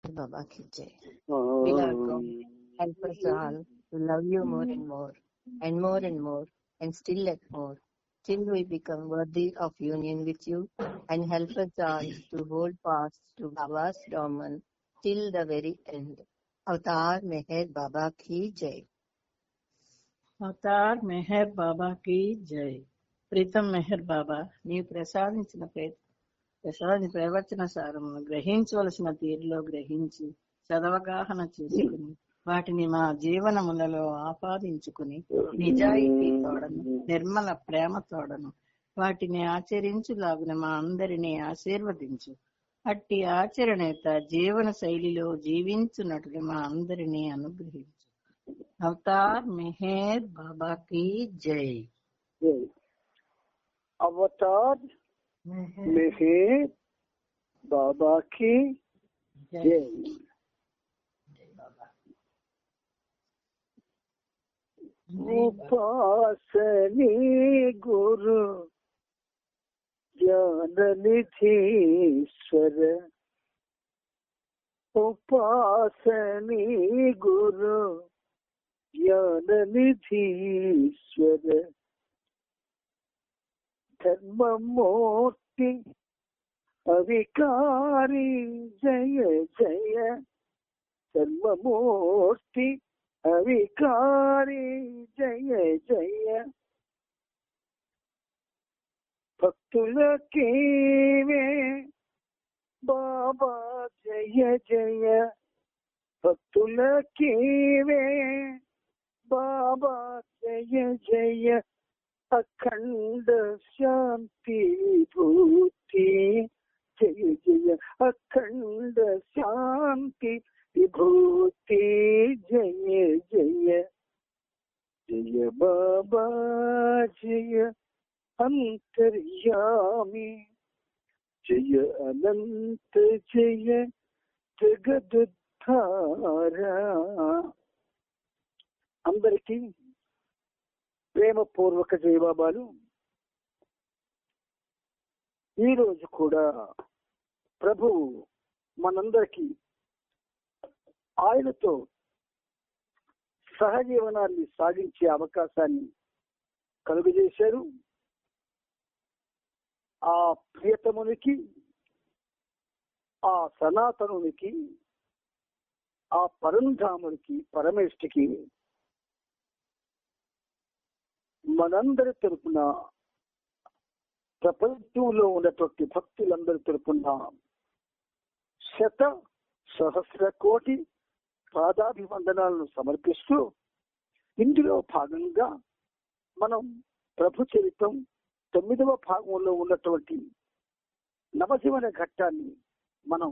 Baba ki jai. Beloved God, help us all to love you more and more, and more and more, and still at more, till we become worthy of union with you, and help us all to hold fast to Baba's dormant till the very end. Avatar Meher Baba ki jai. Avatar Meher బాబాకి జై. ప్రీతం మెహర్ బాబా, నీవు ప్రసాదించిన ప్రవచన సారమును గ్రహించవలసిన తీరులో గ్రహించి చదవగాహన చేసుకుని వాటిని మా జీవనములలో ఆపాదించుకుని నిజాయితీ తోడను నిర్మల ప్రేమ తోడను వాటిని ఆచరించులాగున మా అందరినీ ఆశీర్వదించు. అట్టి ఆచరణేత జీవన శైలిలో జీవించున్నట్లు మా అందరినీ అనుగ్రహించు. అవతార్ మెహర్ బాబా की जय. अवतार मेहर बाबा की जय. उपासनी गुरु ज्ञान निधीश्वर, उपासनी गुरु ज्ञान निधीश्वर, धर्ममूर्ति अविकारी जय जय, धर्ममूर्ति अविकारी जय जय, भक्तुलके बाबा जय जय, भक्तुलके बाबा जय जय, अखंड शांति विभूति जय जय, अखंड शांति विभूति जय जय, जय बाबा जय अंतर्यामी, जय अनंत जय जगद्धारा. అందరికీ ప్రేమపూర్వక జయబాబాలు. ఈరోజు కూడా ప్రభువు మనందరికీ ఆయనతో సహజీవనాన్ని సాగించే అవకాశాన్ని కలుగజేశారు. ఆ ప్రియతమునికి, ఆ సనాతనునికి, ఆ పరంధామునికి, పరమేష్ఠికి మనందరి తరపున, ప్రపంచంలో ఉన్నటువంటి భక్తులందరి తరపున శత సహస్ర కోటి పాదాభివందనాలను సమర్పిస్తూ, ఇందులో భాగంగా మనం ప్రభు చరిత్రం 9వ భాగంలో ఉన్నటువంటి నవజీవన ఘట్టాన్ని మనం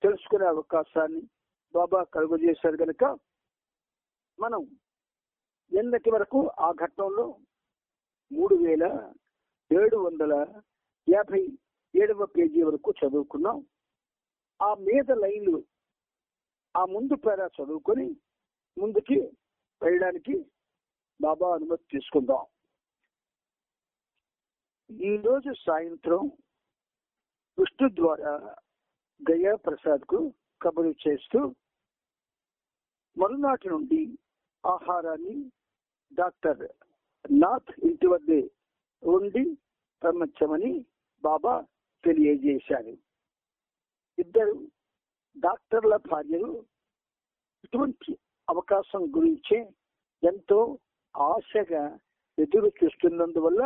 తెలుసుకునే అవకాశాన్ని బాబా కలుగజేశారు కనుక మనం నిన్నటి వరకు ఆ ఘట్టంలో 3757వ పేజీ వరకు చదువుకున్నాం. ఆ మీద లైన్లు, ఆ ముందు పేర చదువుకొని ముందుకి వెళ్ళడానికి బాబా అనుమతి తీసుకుందాం. ఈరోజు సాయంత్రం విష్ణు ద్వారా గయా ప్రసాద్ కు కబురు చేస్తూ మరునాటి నుండి ఆహారాన్ని డాక్టర్ నాథ్ ఇంటి వద్దే ఉండి పంపించమని బాబా తెలియజేశారు. ఇద్దరు డాక్టర్ల భార్యలు ఇటువంటి అవకాశం గురించే ఎంతో ఆశగా ఎదురు చూస్తున్నందువల్ల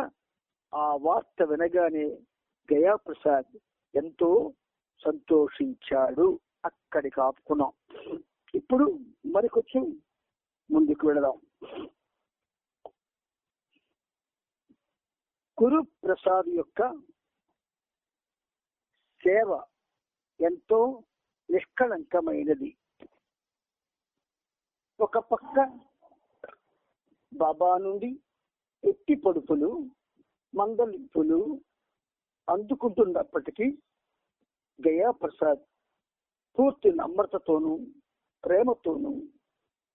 ఆ వార్త వినగానే గయా ప్రసాద్ ఎంతో సంతోషించాడు. అక్కడికి ఆపుకున్నాం. ఇప్పుడు మరికొంచెం ముందుకు వెళదాం. గురు ప్రసాద్ యొక్క సేవ ఎంతో నిష్కళంకమైనది. ఒక పక్క బాబా నుండి ఎట్టి పడుపులు, మందలింపులు అందుకుంటున్నప్పటికీ గయా ప్రసాద్ పూర్తి నమ్రతతోనూ ప్రేమతోనూ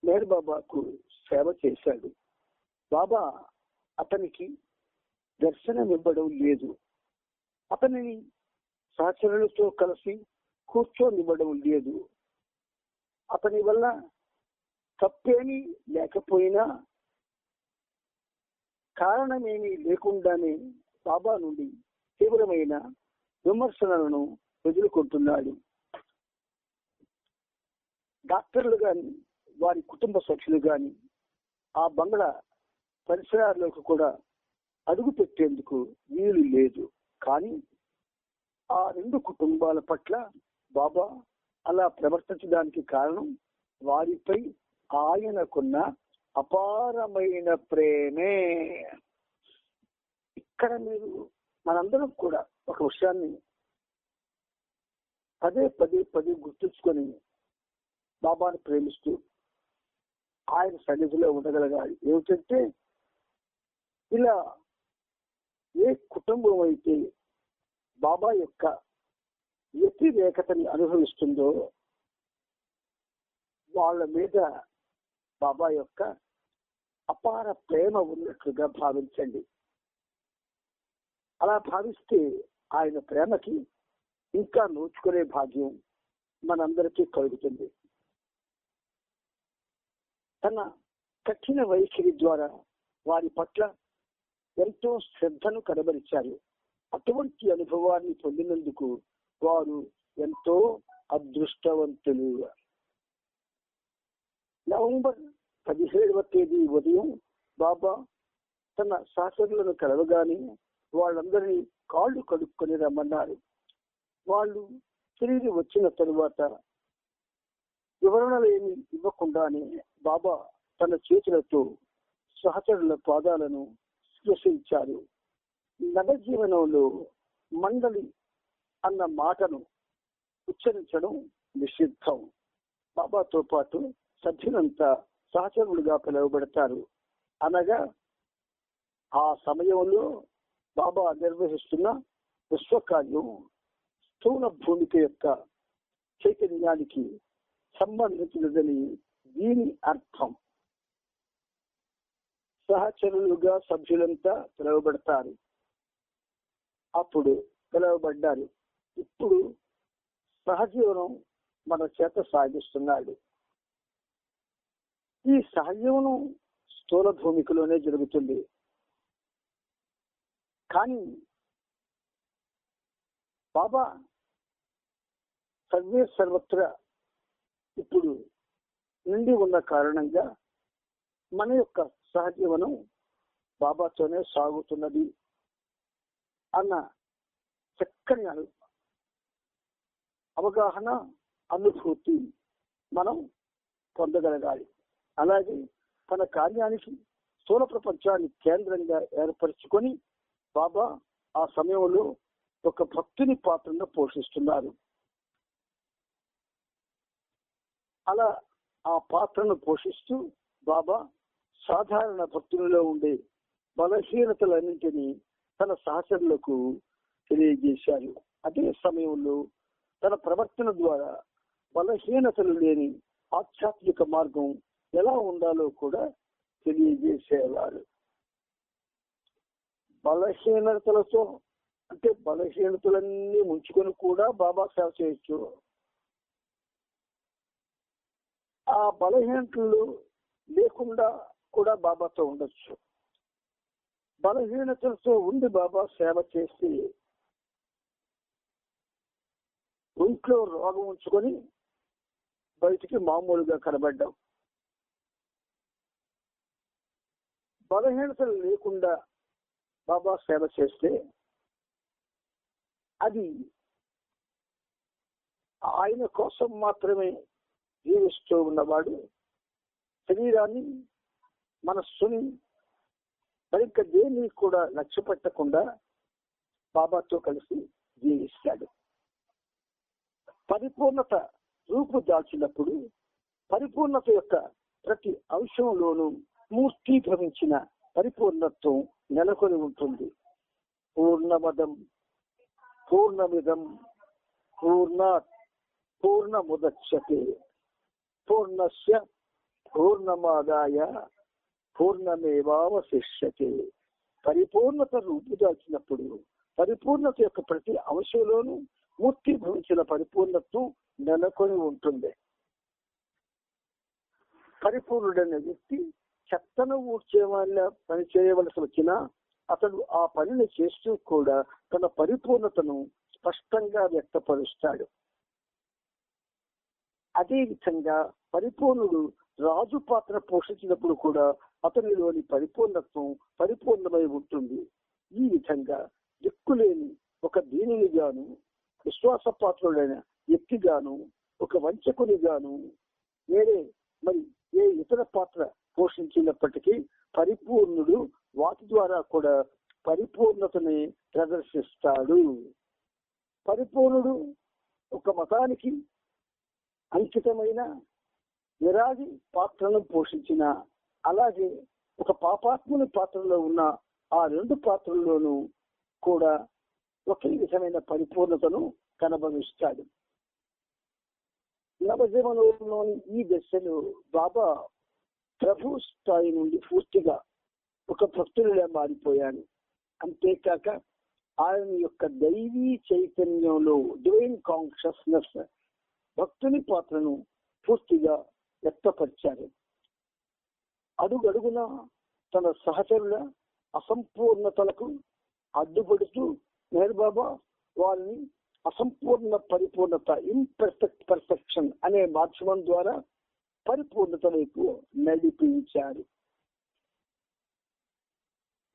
మెహర్ బాబాకు సేవ చేశాడు. బాబా అతనికి దర్శనమివ్వడం లేదు. అతనిని సహచరులతో కలిసి కూర్చోనివ్వడం లేదు. అతని వల్ల తప్పేమీ లేకపోయినా, కారణమేమీ లేకుండానే బాబా నుండి తీవ్రమైన విమర్శనలను ఎదుర్కొంటున్నాడు. డాక్టర్లు గాని, వారి కుటుంబ సభ్యులు గాని ఆ బంగ్లా పరిసరాల్లోకి కూడా అడుగు పెట్టేందుకు వీలు లేదు. కానీ ఆ రెండు కుటుంబాల పట్ల బాబా అలా ప్రవర్తించడానికి కారణం వారిపై ఆయనకున్న అపారమైన ప్రేమే. ఇక్కడ మీరు మనందరం కూడా ఒక విషయాన్ని పదే పదే పదే గుర్తుంచుకొని బాబాను ప్రేమిస్తూ ఆయన సన్నిధిలో ఉండగలగాలి. ఏమిటంటే, ఇలా ఏ కుటుంబం అయితే బాబా యొక్క వ్యతిరేకతని అనుభవిస్తుందో వాళ్ళ మీద బాబా యొక్క అపార ప్రేమ ఉన్నట్లుగా భావించండి. అలా భావిస్తే ఆయన ప్రేమకి ఇంకా నోచుకునే భాగ్యం మనందరికీ కలుగుతుంది. తన కఠిన వైఖరి ద్వారా వారి పట్ల ఎంతో శ్రద్ధను కనబరిచారు. అటువంటి అనుభవాన్ని పొందినందుకు వారు ఎంతో అదృష్టవంతులు. నవంబర్ 17వ తేదీ ఉదయం బాబా తన సహచరులను కలవగానే వాళ్ళందరినీ కాళ్ళు కడుక్కొని రమ్మన్నారు. వాళ్ళు తిరిగి వచ్చిన తరువాత వివరణలేమి ఇవ్వకుండానే బాబా తన చేతులతో సహచరుల పాదాలను స్పృశించారు. నవజీవనంలో మండలి అన్న మాటను ఉచ్చరించడం నిషిద్ధం. బాబాతో పాటు సభ్యులంతా సహచరులుగా పిలువబడతారు. అనగా ఆ సమయంలో బాబా నిర్వహిస్తున్న విశ్వకార్యం స్థూల భూమిక యొక్క చైతన్యానికి సంబంధించినదని దీని అర్థం. సహచరులుగా సభ్యులంతా పిలువబడతారు. అప్పుడు పిలువబడ్డారు. ఇప్పుడు సహజీవనం మన చేత సాగిస్తున్నాడు. ఈ సహజీవనం స్థూల భూమికలోనే జరుగుతుంది. కానీ బాబా సర్వే సర్వత్రా ఇప్పుడు నిండి ఉన్న కారణంగా మన యొక్క సహజీవనం బాబాతోనే సాగుతున్నది అన్న చక్కని అవగాహన, అనుభూతి మనం పొందగలగాలి. అలాగే తన కార్యానికి స్థూల ప్రపంచాన్ని కేంద్రంగా ఏర్పరచుకొని బాబా ఆ సమయంలో ఒక భక్తుని పాత్రను పోషిస్తున్నారు. అలా ఆ పాత్రను పోషిస్తూ బాబా సాధారణ భక్తులలో ఉండే బలహీనతలన్నింటినీ తన సహచరులకు తెలియజేశారు. అదే సమయంలో తన ప్రవర్తన ద్వారా బలహీనతలు లేని ఆధ్యాత్మిక మార్గం ఎలా ఉండాలో కూడా తెలియజేసేవారు. బలహీనతలతో అంటే బలహీనతలన్నీ ముంచుకొని కూడా బాబా సేవ చేయొచ్చు. ఆ బలహీనతలు లేకుండా కూడా బాబాతో ఉండొచ్చు. బలహీనతలతో ఉండి బాబా సేవ చేసి ఒంట్లో రోగం ఉంచుకొని బయటికి మామూలుగా కనబడ్డాం. బలహీనతలు లేకుండా బాబా సేవ చేస్తే అది ఆయన కోసం మాత్రమే జీవిస్తూ ఉన్నవాడు శరీరాన్ని, మనస్సుని మరింక దేన్ని కూడా లక్ష్య పెట్టకుండా బాబాతో కలిసి జీవిస్తాడు. పరిపూర్ణత రూపు దాల్చినప్పుడు పరిపూర్ణత యొక్క ప్రతి అంశంలోనూ మూర్తీభవించిన పరిపూర్ణత్వం నెలకొని ఉంటుంది. పూర్ణమదం పూర్ణమిదం పూర్ణాత్ పూర్ణముదచ్యతే పూర్ణస్య పూర్ణమాదాయ పూర్ణమేవావశిష్యతే. పరిపూర్ణత రూపుదాల్చినప్పుడు పరిపూర్ణత యొక్క ప్రతి అంశంలోనూ మూర్తి భవించిన పరిపూర్ణత్వం నెలకొని ఉంటుంది. పరిపూర్ణుడైన వ్యక్తి చెత్తను ఊడ్చే వాళ్ళ పని చేయవలసి వచ్చినా అతడు ఆ పనిని చేస్తూ కూడా తన పరిపూర్ణతను స్పష్టంగా వ్యక్తపరుస్తాడు. అదే విధంగా పరిపూర్ణుడు రాజు పాత్ర పోషించినప్పుడు కూడా అతనిలోని పరిపూర్ణత్వం పరిపూర్ణమై ఉంటుంది. ఈ విధంగా దిక్కులేని ఒక దీనినిగాను, విశ్వాసపాత్రుడైన వ్యక్తిగాను, ఒక వంచకునిగాను వేరే మరి ఏ ఇతర పాత్ర పోషించినప్పటికీ పరిపూర్ణుడు వాటి ద్వారా కూడా పరిపూర్ణతని ప్రదర్శిస్తాడు. పరిపూర్ణుడు ఒక మతానికి అంకితమైన విరాగి పాత్రను పోషించిన, అలాగే ఒక పాపాత్ముని పాత్రలో ఉన్న ఆ రెండు పాత్రల్లోనూ కూడా ఒకే విధమైన పరిపూర్ణతను కనబరుస్తాడు. నవజీవనంలోని ఈ దశలో బాబా ప్రభు స్థాయి నుండి పూర్తిగా ఒక భక్తుడిగా మారిపోయాడు. అంతేకాక ఆయన యొక్క దైవీ చైతన్యంలో డివైన్ కాన్షియస్నెస్ భక్తుని పాత్రను పూర్తిగా వ్యక్తపరిచారు. అడుగడుగున తన సహచరుల అసంపూర్ణతలకు అడ్డుపడుతూ మెహర్ బాబా వారిని అసంపూర్ణ పరిపూర్ణత పర్ఫెక్షన్ అనే మాధ్యమం ద్వారా పరిపూర్ణత వైపు నడిపించారు.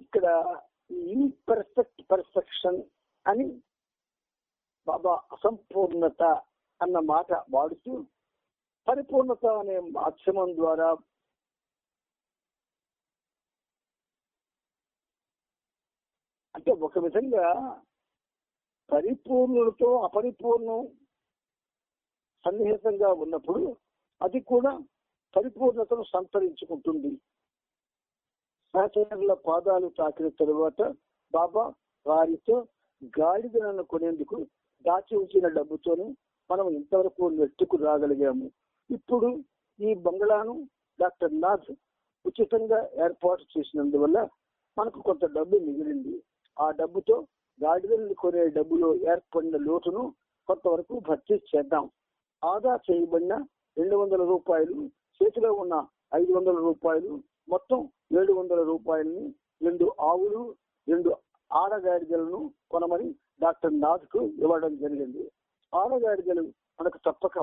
ఇక్కడ పర్ఫెక్షన్ అని బాబా అసంపూర్ణత అన్న మాట వాడుతూ పరిపూర్ణత అనే మాధ్యమం ద్వారా అంటే ఒక విధంగా పరిపూర్ణులతో అపరిపూర్ణం సన్నిహితంగా ఉన్నప్పుడు అది కూడా పరిపూర్ణతను సంతరించుకుంటుంది. సహచరుల పాదాలు తాకిన తరువాత బాబా వారితో గాడిదలను కొనేందుకు దాచి ఉంచిన డబ్బుతోనే మనం ఇంతవరకు నెట్టుకు రాగలిగాము. ఇప్పుడు ఈ బంగ్లాను డాక్టర్ నాథ్ ఉచితంగా ఏర్పాటు చేసినందువల్ల మనకు కొంత డబ్బు మిగిలింది. ఆ డబ్బుతో గాడిదలను కొనే డబ్బులో ఏర్పడిన లోటును కొంతవరకు భర్తీ చేద్దాం. ఆదా చేయబడిన 200 రూపాయలు, చేతిలో ఉన్న 500 రూపాయలు, మొత్తం 700 రూపాయలని 2 ఆవులు 2 ఆడగాడిదలను కొనమని డాక్టర్ నాథ్ కు ఇవ్వడం జరిగింది. ఆడగాడిదలు మనకు తప్పక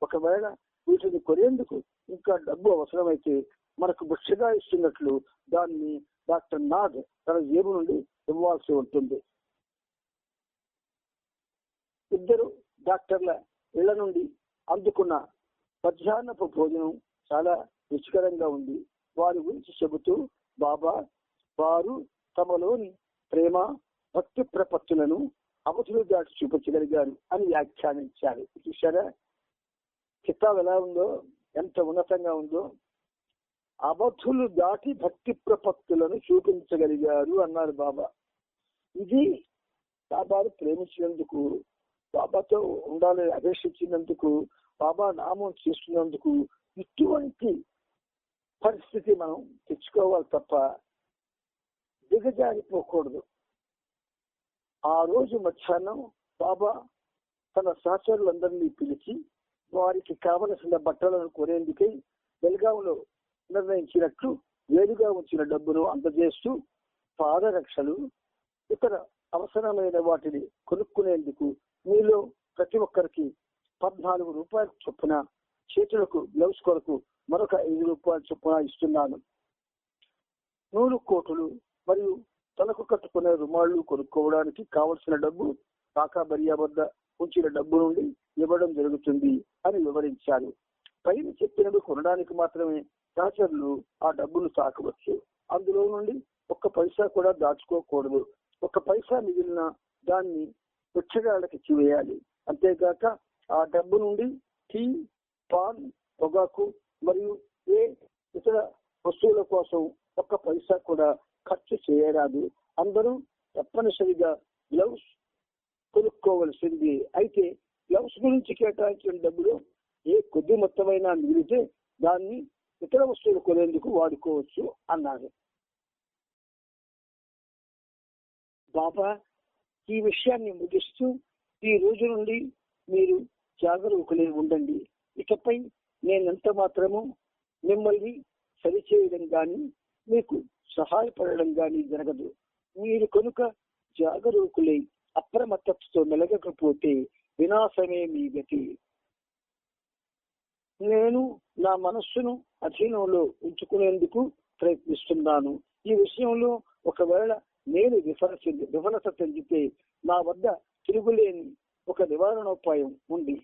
ఒకవేళ వీటిని కొనేందుకు ఇంకా డబ్బు అవసరమైతే మనకు భిక్షగా ఇస్తున్నట్లు దాన్ని డాక్టర్ నాథ్ తన జేబు నుండి ఇవ్వాల్సి ఉంటుంది. ఇద్దరు డాక్టర్ల ఇళ్ల నుండి అందుకున్న మధ్యాహ్నపు భోజనం చాలా రుచికరంగా ఉంది. వారి గురించి చెబుతూ బాబా వారు తమలోని ప్రేమ భక్తి ప్రపత్తులను అవధులు దాటి చూపించగలిగారు అని వ్యాఖ్యానించారు. చూసారా కితాబ్ ఎలా ఉందో, ఎంత ఉన్నతంగా ఉందో. అవధులు దాటి భక్తి ప్రపత్తులను చూపించగలిగారు అన్నారు బాబా. ఇది బాబాను ప్రేమించినందుకు, బాబాతో ఉండాలని అపేక్షించినందుకు, బాబా నామం చేస్తున్నందుకు ఇటువంటి పరిస్థితి మనం తెచ్చుకోవాలి తప్ప దిగజారిపోకూడదు. ఆ రోజు మధ్యాహ్నం బాబా తన సహచరులందరినీ పిలిచి వారికి కావలసిన బట్టలను కొనేందుకై బెల్గాంలో నిర్ణయించినట్లు వేరుగా ఉంచిన డబ్బును అందజేస్తూ పాదరక్షలు, ఇతర అవసరమైన వాటిని కొనుక్కునేందుకు మీలో ప్రతి ఒక్కరికి 14 రూపాయల చొప్పున, చేతులకు గ్లౌస్ కొరకు మరొక 5 రూపాయల చొప్పున ఇస్తున్నాను. 100 కోటులు మరియు తలకు కట్టుకునే రుమాళ్లు కొనుక్కోవడానికి కావలసిన డబ్బు కాకాబరియా వద్ద ఉంచిన డబ్బు నుండి ఇవ్వడం జరుగుతుంది అని వివరించారు. పైన చెప్పినవి కొనడానికి మాత్రమే సహచరులు ఆ డబ్బును తాకవచ్చు. అందులో నుండి 1 పైసా కూడా దాచుకోకూడదు. 1 పైసా మిగిలిన దాన్ని భిక్షగాళ్ళకి ఇచ్చివేయాలి. అంతేగాక ఆ డబ్బు నుండి టీ, పాన్, పొగాకు మరియు ఏ ఇతర వస్తువుల కోసం 1 పైసా కూడా ఖర్చు చేయరాదు. అందరూ తప్పనిసరిగా గ్లౌస్ కొనుక్కోవలసింది. అయితే గ్లౌస్ గురించి కేటాయించిన డబ్బులో ఏ కొద్ది మొత్తమైనా మిగిలితే దాన్ని ఇతర వస్తువులు కొనేందుకు వాడుకోవచ్చు అన్నారు. బాబా ఈ విషయాన్ని ముగిస్తూ ఈ రోజు నుండి మీరు జాగరూకులై ఉండండి. ఇకపై నేనెంత మాత్రము మిమ్మల్ని సరిచేయడం గాని మీకు సహాయపడడం గాని జరగదు. మీరు కనుక జాగరూకులై అప్రమత్తతతో మెలగకపోతే వినాశమే మీ గతి. నేను నా మనస్సును అధీనంలో ఉంచుకునేందుకు ప్రయత్నిస్తున్నాను. ఈ విషయంలో ఒకవేళ నేను విఫలత చెందితే నా వద్ద తిరుగులేని ఒక నివారణోపాయం ఉంది.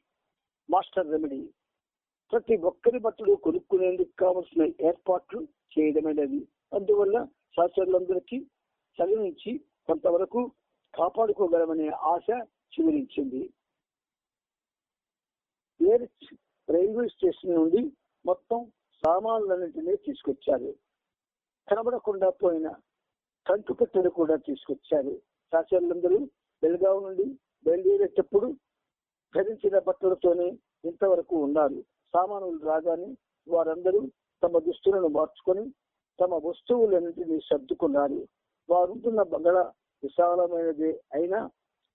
Master remedy. ప్రతి ఒక్కరి బట్టలు కొనుక్కునేందుకు కావలసిన ఏర్పాట్లు చేయడమేనది. అందువల్ల సహచరులందరికీ చలి నుంచి కొంతవరకు కాపాడుకోగలమనే ఆశ చిగురించింది. రైల్వే స్టేషన్ నుండి మొత్తం సామాన్లన్నింటినీ తీసుకొచ్చారు. కనబడకుండా పోయిన కంటు కట్టెలు కూడా తీసుకొచ్చారు. సహచరులందరూ బెల్గావ్ నుండి బయలుదేరేటప్పుడు ధరించిన బట్టలతోనే ఇంతవరకు ఉన్నారు. సామానులు రాగానే వారందరూ తమ దుస్తులను మార్చుకొని తమ వస్తువులన్నింటినీ సర్దుకున్నారు. వారుంటున్న బంగళా విశాలమైనదే అయినా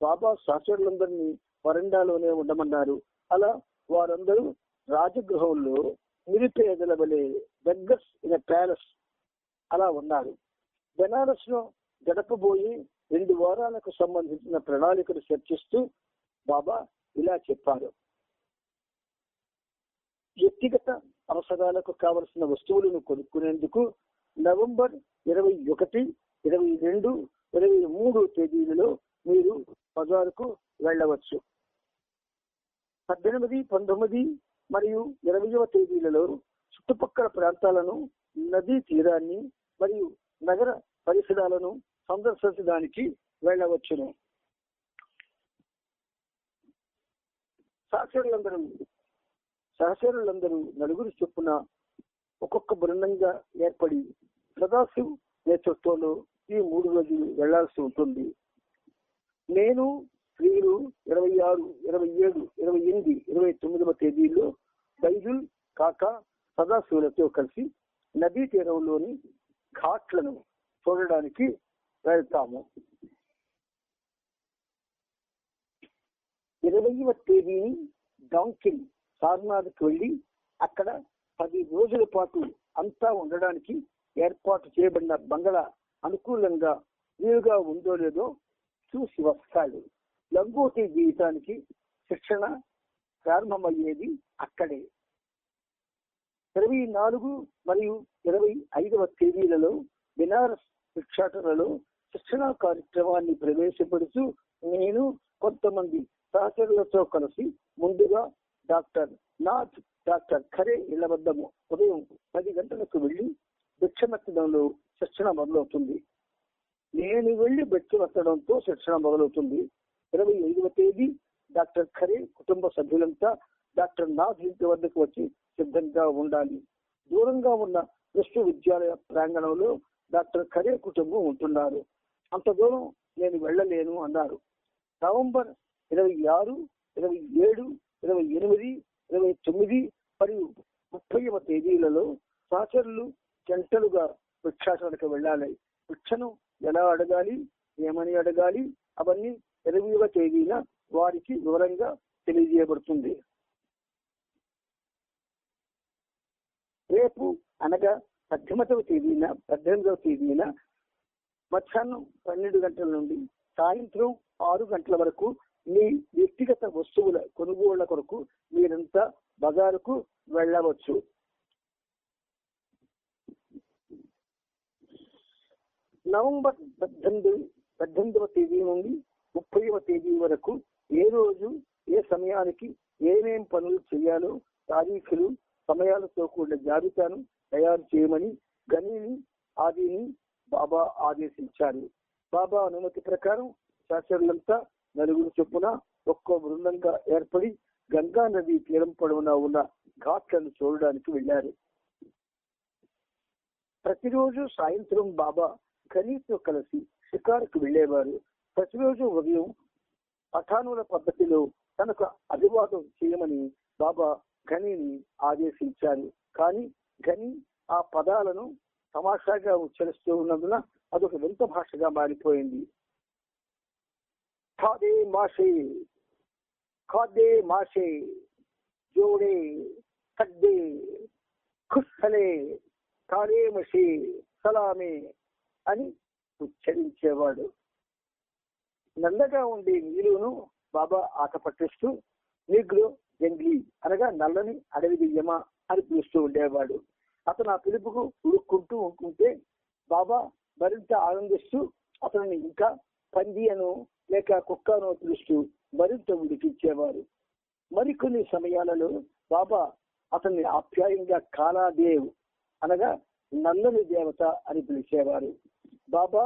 బాబా సహచరులందరినీ వరండాలోనే ఉండమన్నారు. అలా వారందరూ రాజగృహంలో నిరుపేదల వలె బెగ్గర్స్ ఇన్ ప్యాలెస్ అలా ఉన్నారు. బెనారస్ లో గడపబోయే 2 వారాలకు సంబంధించిన ప్రణాళికలు చర్చిస్తూ బాబా ఇలా చెప్పారు. వ్యక్తిగత అవసరాలకు కావలసిన వస్తువులను కొనుక్కునేందుకు నవంబర్ 21, 22, 23 తేదీలలో మీరు బజారుకు వెళ్ళవచ్చు. 18, 19 మరియు 20వ తేదీలలో చుట్టుపక్కల ప్రాంతాలను, నదీ తీరాన్ని మరియు నగర పరిసరాలను సందర్శించడానికి వెళ్ళవచ్చును. సహచరులందరూ నలుగురు చొప్పున ఒక్కొక్క బృందంగా ఏర్పడి సదాశివ్ నేతృత్వంలో ఈ 3 రోజులు వెళ్లాల్సి ఉంటుంది. నేను స్త్రీలు 26, 27, 28, 29వ తేదీల్లో బైజుల్ కాకా సదాశివులతో కలిసి నదీ తీరంలోని ఘాట్లను చూడడానికి వెళ్తాము. 20వ తేదీని డాంకిన్ సార్నాథ్కి వెళ్లి అక్కడ 10 రోజుల పాటు అంతా ఉండడానికి ఏర్పాటు చేయబడిన బంగళా అనుకూలంగా వీలుగా ఉందో లేదో చూసి వస్తాడు. లంగోటి జీవితానికి శిక్షణ ప్రారంభమయ్యేది అక్కడే. 24 మరియు 25వ తేదీలలో బెనారస్ భిక్షాటనలో శిక్షణా కార్యక్రమాన్ని ప్రవేశపెడుతూ నేను కొంతమంది సహచరులతో కలిసి ముందుగా డాక్టర్ నాథ్, డాక్టర్ ఖరే ఇళ్ల వద్ద ఉదయం 10 గంటలకు వెళ్లి భిక్షమెత్తడంలో శిక్షణ మొదలవుతుంది. నేను వెళ్లి భిక్షమెత్తడంతో శిక్షణ మొదలవుతుంది. 25వ తేదీ డాక్టర్ ఖరే కుటుంబ సభ్యులంతా డాక్టర్ నాథ్ ఇంటి వద్దకు వచ్చి సిద్ధంగా ఉండాలి. దూరంగా ఉన్న విశ్వవిద్యాలయ ప్రాంగణంలో డాక్టర్ ఖరే కుటుంబం ఉంటున్నారు. అంత దూరం నేను వెళ్ళలేను అన్నారు. నవంబర్ 26, 27, 28, 29 మరియు 30వ తేదీలలో సహచరులు గంటలుగా భిక్షాటనకు వెళ్ళాలి. భిక్షను ఎలా అడగాలి, ఏమని అడగాలి అవన్నీ 20వ తేదీన వారికి వివరంగా తెలియజేయబడుతుంది. రేపు అనగా 18వ తేదీన మధ్యాహ్నం 12 గంటల నుండి సాయంత్రం 6 గంటల వరకు మీ వ్యక్తిగత వస్తువుల కొనుగోళ్ల కొరకు మీరంతా బజారుకు వెళ్ళవచ్చు. నవంబర్ 18వ తేదీ నుండి 30వ తేదీ వరకు ఏ రోజు ఏ సమయానికి ఏమేం పనులు చేయాలో తారీఖులు, సమయాలతో కూడిన జాబితాను తయారు చేయమని గనీని ఆదిని బాబా ఆదేశించారు. బాబా అనుమతి ప్రకారం సహచరులంతా నలుగురు చొప్పున ఒక్కో బృందంగా ఏర్పడి గంగా నది తీరం పొడవునా ఉన్న ఘాట్లను చూడడానికి వెళ్లారు. ప్రతిరోజు సాయంత్రం బాబా ఘనీతో కలిసి షికారుకు వెళ్లేవారు. ప్రతిరోజు ఉదయం పఠానుల పద్ధతిలో తనకు అభివాదం చేయమని బాబా ఘనీని ఆదేశించారు. కానీ ఘనీ ఆ పదాలను తమాషాగా ఉచ్చరిస్తూ ఉన్నందున అదొక వింత భాషగా మారిపోయింది. ఠాదే మాషే ఖాదే మాషే జోడే కడ్డే ఖుస్సలే కారే మషే సలామే అని ఉచ్చరించేవాడు. నల్లగా ఉండే నీరును బాబా ఆట పట్టిస్తూ నీగ్రో జంగ్లీ అనగా నల్లని అడవి దియ్యమా అని పిలుస్తూ ఉండేవాడు. అతను ఆ పిలుపుకు ఉడుక్కుంటూ ఉంటుంటే బాబా మరింత ఆనందిస్తూ అతనిని ఇంకా పంది అను లేక కుక్కను పిలుస్తూ మరింత ఉడికించేవారు. మరికొన్ని సమయాలలో బాబా అతన్ని ఆప్యాయంగా కాలాదేవ్ అనగా నల్లని దేవత అని పిలిచేవారు. బాబా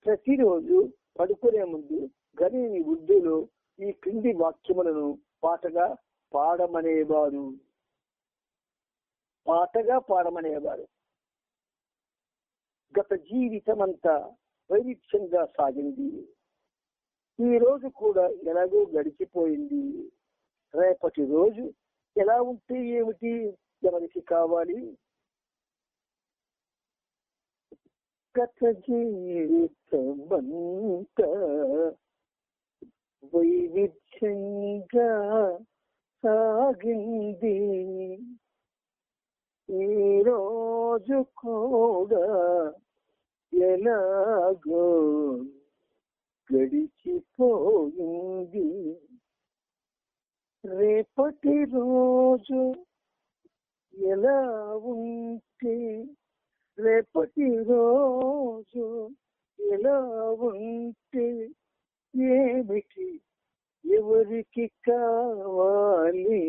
ప్రతిరోజు పడుకునే ముందు గనీని ఉర్దూలో ఈ క్రింది వాక్యములను పాటగా పాడమనేవారు. గత జీవితమంతా వైవిధ్యంగా సాగింది. ఈ రోజు కూడా ఎలాగో గడిచిపోయింది. రేపటి రోజు ఎలా ఉంటే ఏమిటి, ఎవరికి కావాలి? గత జీవితమంతా వైవిధ్యంగా సాగింది. ఈ రోజు కూడా ఎలాగో గడిచిపోయింది. రేపటి రోజు ఎలా ఉంటే ఏమిటి, ఎవరికి కావాలి?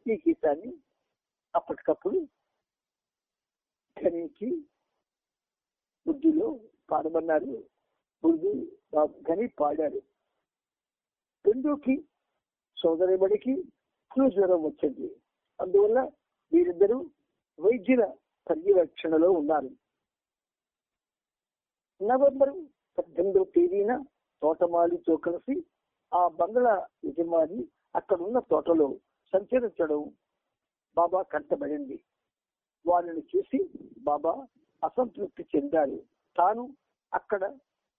ఈ గీతాన్ని అప్పటికప్పుడు ఘనికి ఉర్దూలో పాడమన్నారు. ఉర్దూ ఘని పాడారు. రెండుకి సోదరిబడికి జ్వరం వచ్చింది. అందువల్ల వీరిద్దరూ వైద్యుల పర్యవేక్షణలో ఉన్నారు. నవంబర్ 18వ తేదీన తోటమాలితో కలిసి ఆ బంగ్లా యజమాని అక్కడున్న తోటలో సంచరించడం బాబా కంటబడింది. వారిని చూసి బాబా అసంతృప్తి చెందారు. తాను అక్కడ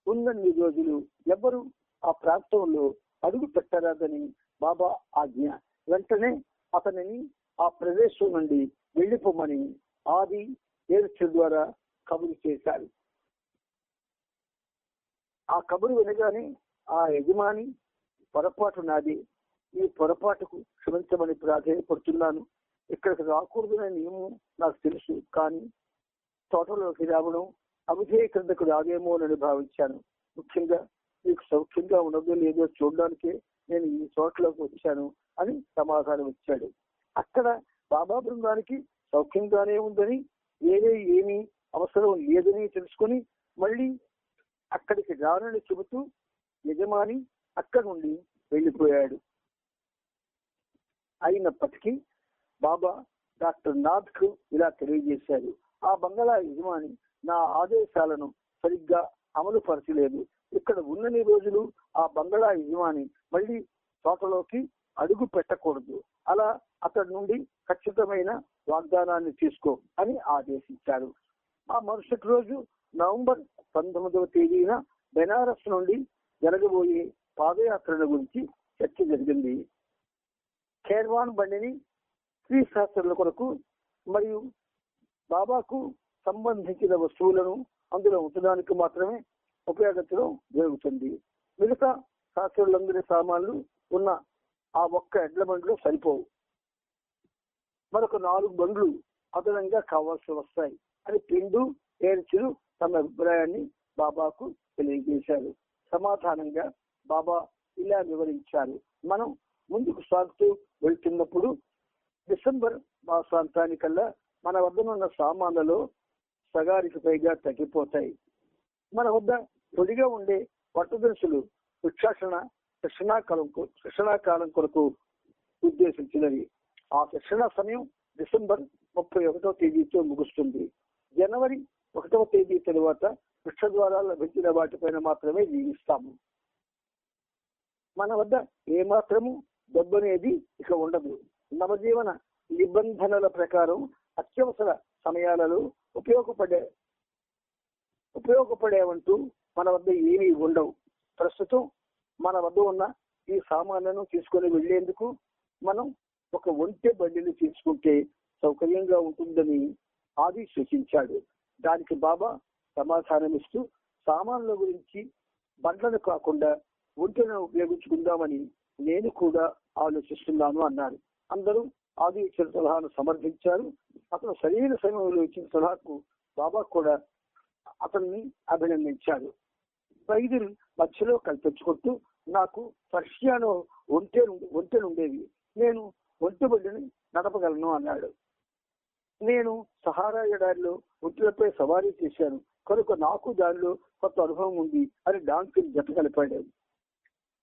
ఉన్నన్ని రోజులు ఎవ్వరూ ఆ ప్రాంతంలో అడుగు పెట్టరాదని బాబా ఆజ్ఞ. వెంటనే అతనిని ఆ ప్రదేశం నుండి వెళ్లిపోమని ఆది ఏర్చు ద్వారా కబురు చేశారు. ఆ కబురు వినగానే ఆ యజమాని, పొరపాటు నాది, ఈ పొరపాటుకు క్షమించమని ప్రాధాన్యపడుతున్నాను. ఇక్కడికి రాకూడదనే నియమం నాకు తెలుసు, కానీ తోటలోకి రావడం అవిధేయ క్రిందకు రాదేమోనని భావించాను. ముఖ్యంగా మీకు సౌఖ్యంగా ఉన్నదో లేదో చూడడానికే నేను ఈ తోటలోకి వచ్చాను అని సమాధానం ఇచ్చాడు. అక్కడ బాబా బృందానికి సౌఖ్యంగానే ఉందని, వేరే ఏమీ అవసరం లేదని తెలుసుకుని మళ్ళీ అక్కడికి రానని చెబుతూ యజమాని అక్కడి నుండి వెళ్ళిపోయాడు. అయినప్పటికీ బాబా డాక్టర్ నాథ్ కు ఇలా తెలియజేశారు: ఆ బంగళా యజమాని నా ఆదేశాలను సరిగ్గా అమలు పరచలేదు. ఇక్కడ ఉన్నన్ని రోజులు ఆ బంగళా యజమాని మళ్ళీ తోటలోకి అడుగు పెట్టకూడదు. అలా అతడి నుండి ఖచ్చితమైన వాగ్దానాన్ని తీసుకో అని ఆదేశించారు. ఆ మరుసటి రోజు నవంబర్ 19వ తేదీన బెనారస్ నుండి జరగబోయే పాదయాత్రల గురించి చర్చ జరిగింది. ఖేర్వాన్ బండిని స్త్రీ శాస్త్రుల కొరకు మరియు బాబాకు సంబంధించిన వస్తువులను అందులో ఉంచడానికి మాత్రమే ఉపయోగించడం జరుగుతుంది. మిగతా శాస్త్రులందరి సామాన్లు ఉన్న ఆ ఒక్క ఎడ్ల బండ్లు సరిపోవు. మరొక 4 బండ్లు అదనంగా కావాల్సి వస్తాయి అని పిండు ఏర్చులు తమ అభిప్రాయాన్ని బాబాకు తెలియజేశారు. సమాధానంగా బాబా ఇలా వివరించారు: మనం ముందుకు సాగుతూ వెళ్తున్నప్పుడు డిసెంబర్ మాసాంతానికల్లా మన వద్దనున్న సామాన్లలో సగానికి పైగా తగ్గిపోతాయి. మన వద్ద పొడిగా ఉండే పట్టుదలుసులు శిక్షణాకాలం కొరకు ఉద్దేశించినవి. ఆ శిక్షణ సమయం డిసెంబర్ 31వ తేదీతో ముగుస్తుంది. జనవరి 1వ తేదీ తరువాత వృక్ష ద్వారా లభించిన వాటిపైన మాత్రమే జీవిస్తాము. మన వద్ద ఏమాత్రము డబ్బు అనేది ఇక ఉండదు. నవజీవన నిబంధనల ప్రకారం అత్యవసర సమయాలలో ఉపయోగపడేవంటూ మన వద్ద ఏమీ ఉండవు. ప్రస్తుతం మన వద్ద ఉన్న ఈ సామాన్లను తీసుకొని వెళ్లేందుకు మనం ఒక ఒంటె బండిని తీసుకుంటే సౌకర్యంగా ఉంటుందని ఆది సూచించాడు. దానికి బాబా సమాధానమిస్తూ సామాన్ల గురించి బండ్లను కాకుండా ఒంటెను ఉపయోగించుకుందామని నేను కూడా ఆలోచిస్తున్నాను అన్నారు. అందరూ ఆది ఇచ్చిన సలహాను సమర్థించారు. అతను సరైన సమయంలో ఇచ్చిన సలహాకు బాబా కూడా అతన్ని అభినందించాడు. వైద్యులు మధ్యలో కల్పించుకుంటూ, నాకు పర్షియాలో ఒంటెనుండేవి, నేను ఒంటె బండిని నడపగలను అన్నాడు. నేను సహారా ఎడారిలో ఒంటెలపై సవారీ చేశాను కనుక నాకు దానిలో కొత్త అనుభవం ఉంది అని డాంకిని జత కలిపాడు.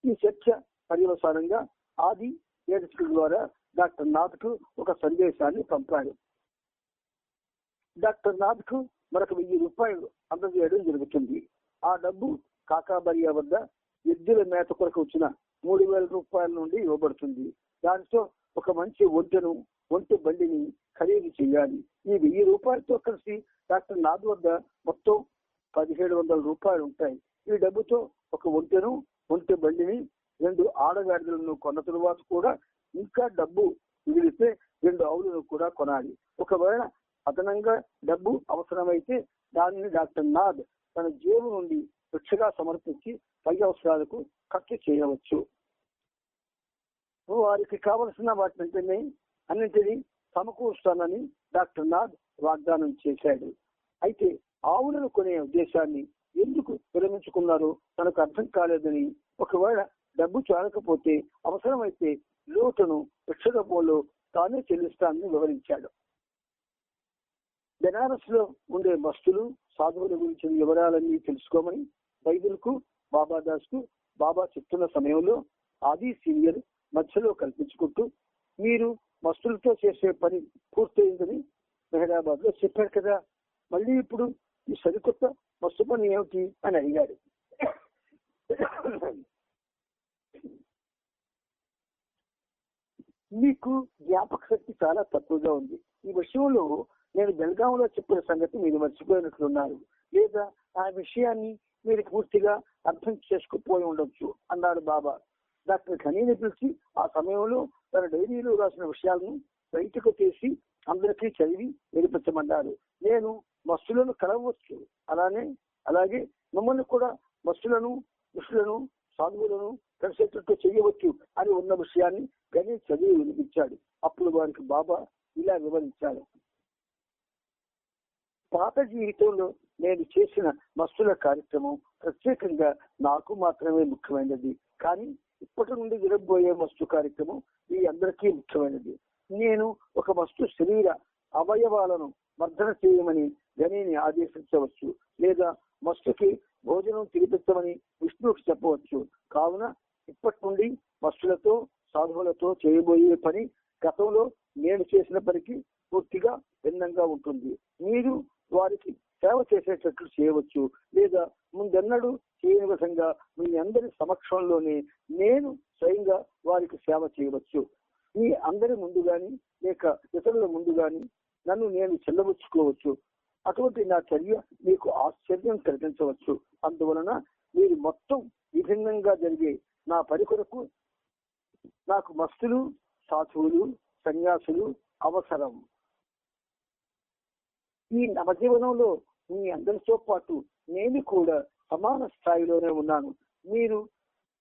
ఈ చర్చ పర్యవసానంగా ఆది ఏడ్స్కి ద్వారా డాక్టర్ నాథ్ కు ఒక సందేశాన్ని పంపాడు. డాక్టర్ నాథ్ కు మరొక 1000 రూపాయలు అందజేయడం జరుగుతుంది. ఆ డబ్బు కాకాబరియా వద్ద ఎద్దుల మేత కొరకు వచ్చిన 3000 రూపాయల నుండి ఇవ్వబడుతుంది. దానితో ఒక మంచి ఒంటె బండిని ఖరీదు చేయాలి. ఈ 1000 రూపాయలతో కలిసి డాక్టర్ నాథ్ వద్ద మొత్తం 1700 రూపాయలు ఉంటాయి. ఈ డబ్బుతో ఒక ఒంటె బండిని 2 ఆడగాడిదలను కొన్న తరువాత కూడా ఇంకా డబ్బు మిగిలితే 2 ఆవులను కూడా కొనాలి. ఒకవేళ అదనంగా డబ్బు అవసరమైతే దానిని డాక్టర్ నాథ్ తన జేబు నుండి భిక్షగా సమర్పించి పై అవసరాలకు ఖర్చు చేయవచ్చు. వారికి కావలసిన అన్నింటినీ సమకూరుస్తానని డాక్టర్ నాథ్ వాగ్దానం చేశాడు. అయితే ఆవులను కొనే ఉద్దేశాన్ని ఎందుకు విరమించుకున్నారో తనకు అర్థం కాలేదని, ఒకవేళ డబ్బు చాలకపోతే అవసరమైతే లోటును భిక్షగపోలో తానే చెల్లిస్తానని వివరించాడు. బెనారస్ లో ఉండే మస్తులు సాధువుల గురించిన వివరాలన్నీ తెలుసుకోమని వైద్యులకు బాబాదాస్ కు బాబా చెప్తున్న సమయంలో ఆది సీనియర్ మధ్యలో కల్పించుకుంటూ, మీరు మస్తులతో చేసే పని పూర్తయిందని మెహరాబాద్ లో చెప్పారు కదా, మళ్ళీ ఇప్పుడు ఈ సరికొత్త మస్తు పని ఏమిటి అని అడిగాడు. మీకు జ్ఞాపక శక్తి చాలా తక్కువగా ఉంది. ఈ విషయంలో నేను బెల్గాంలో చెప్పిన సంగతి మీరు మర్చిపోయినట్లున్నారు, లేదా ఆ విషయాన్ని మీరు పూర్తిగా అర్థం చేసుకోపోయి ఉండొచ్చు అన్నాడు బాబా. డాక్టర్ ఖనీని పిలిచి ఆ సమయంలో తన డైరీలో రాసిన విషయాలను బయటకు తీసి అందరికీ చదివి వినిపించమన్నారు. నేను మస్తులను కలవచ్చు, అలాగే మిమ్మల్ని కూడా మస్తులను, ఋషులను, సాధువులను కలిసేటట్టు చేయవచ్చు అని ఉన్న విషయాన్ని గని చదివి వినిపించాడు. అప్పుడు వారికి బాబా ఇలా వివరించాడు. పాత జీవితంలో నేను చేసిన మస్తుల కార్యక్రమం ప్రత్యేకంగా నాకు మాత్రమే ముఖ్యమైనది, కానీ ఇప్పటి నుండి జరగబోయే మస్తు కార్యక్రమం మీ అందరికీ ముఖ్యమైనది. నేను ఒక మస్తు శరీర అవయవాలను వర్ధన చేయమని గనిని ఆదేశించవచ్చు, లేదా మస్తుకి భోజనం తినిపించమని విష్ణువుకి చెప్పవచ్చు. కావున ఇప్పటి నుండి మస్తులతో, సాధువులతో చేయబోయే పని గతంలో నేను చేసిన పనికి పూర్తిగా భిన్నంగా ఉంటుంది. మీరు వారికి సేవ చేసేటట్లు చేయవచ్చు, లేదా ముందెన్నడూ చేయని విధంగా మీ అందరి సమక్షంలోనే నేను స్వయంగా వారికి సేవ చేయవచ్చు. మీ అందరి ముందు గాని లేక ఇతరుల ముందు గాని నన్ను నేను చెల్లబుచ్చుకోవచ్చు. అటువంటి నా చర్య మీకు ఆశ్చర్యం కలిగించవచ్చు. అందువలన మీరు మొత్తం విభిన్నంగా జరిగే నా పని కొరకు నాకు మస్తులు, సాధువులు, సన్యాసులు అవసరం. ఈ నవజీవనంలో మీ అందరితో పాటు నేను కూడా సమాన స్థాయిలోనే ఉన్నాను. మీరు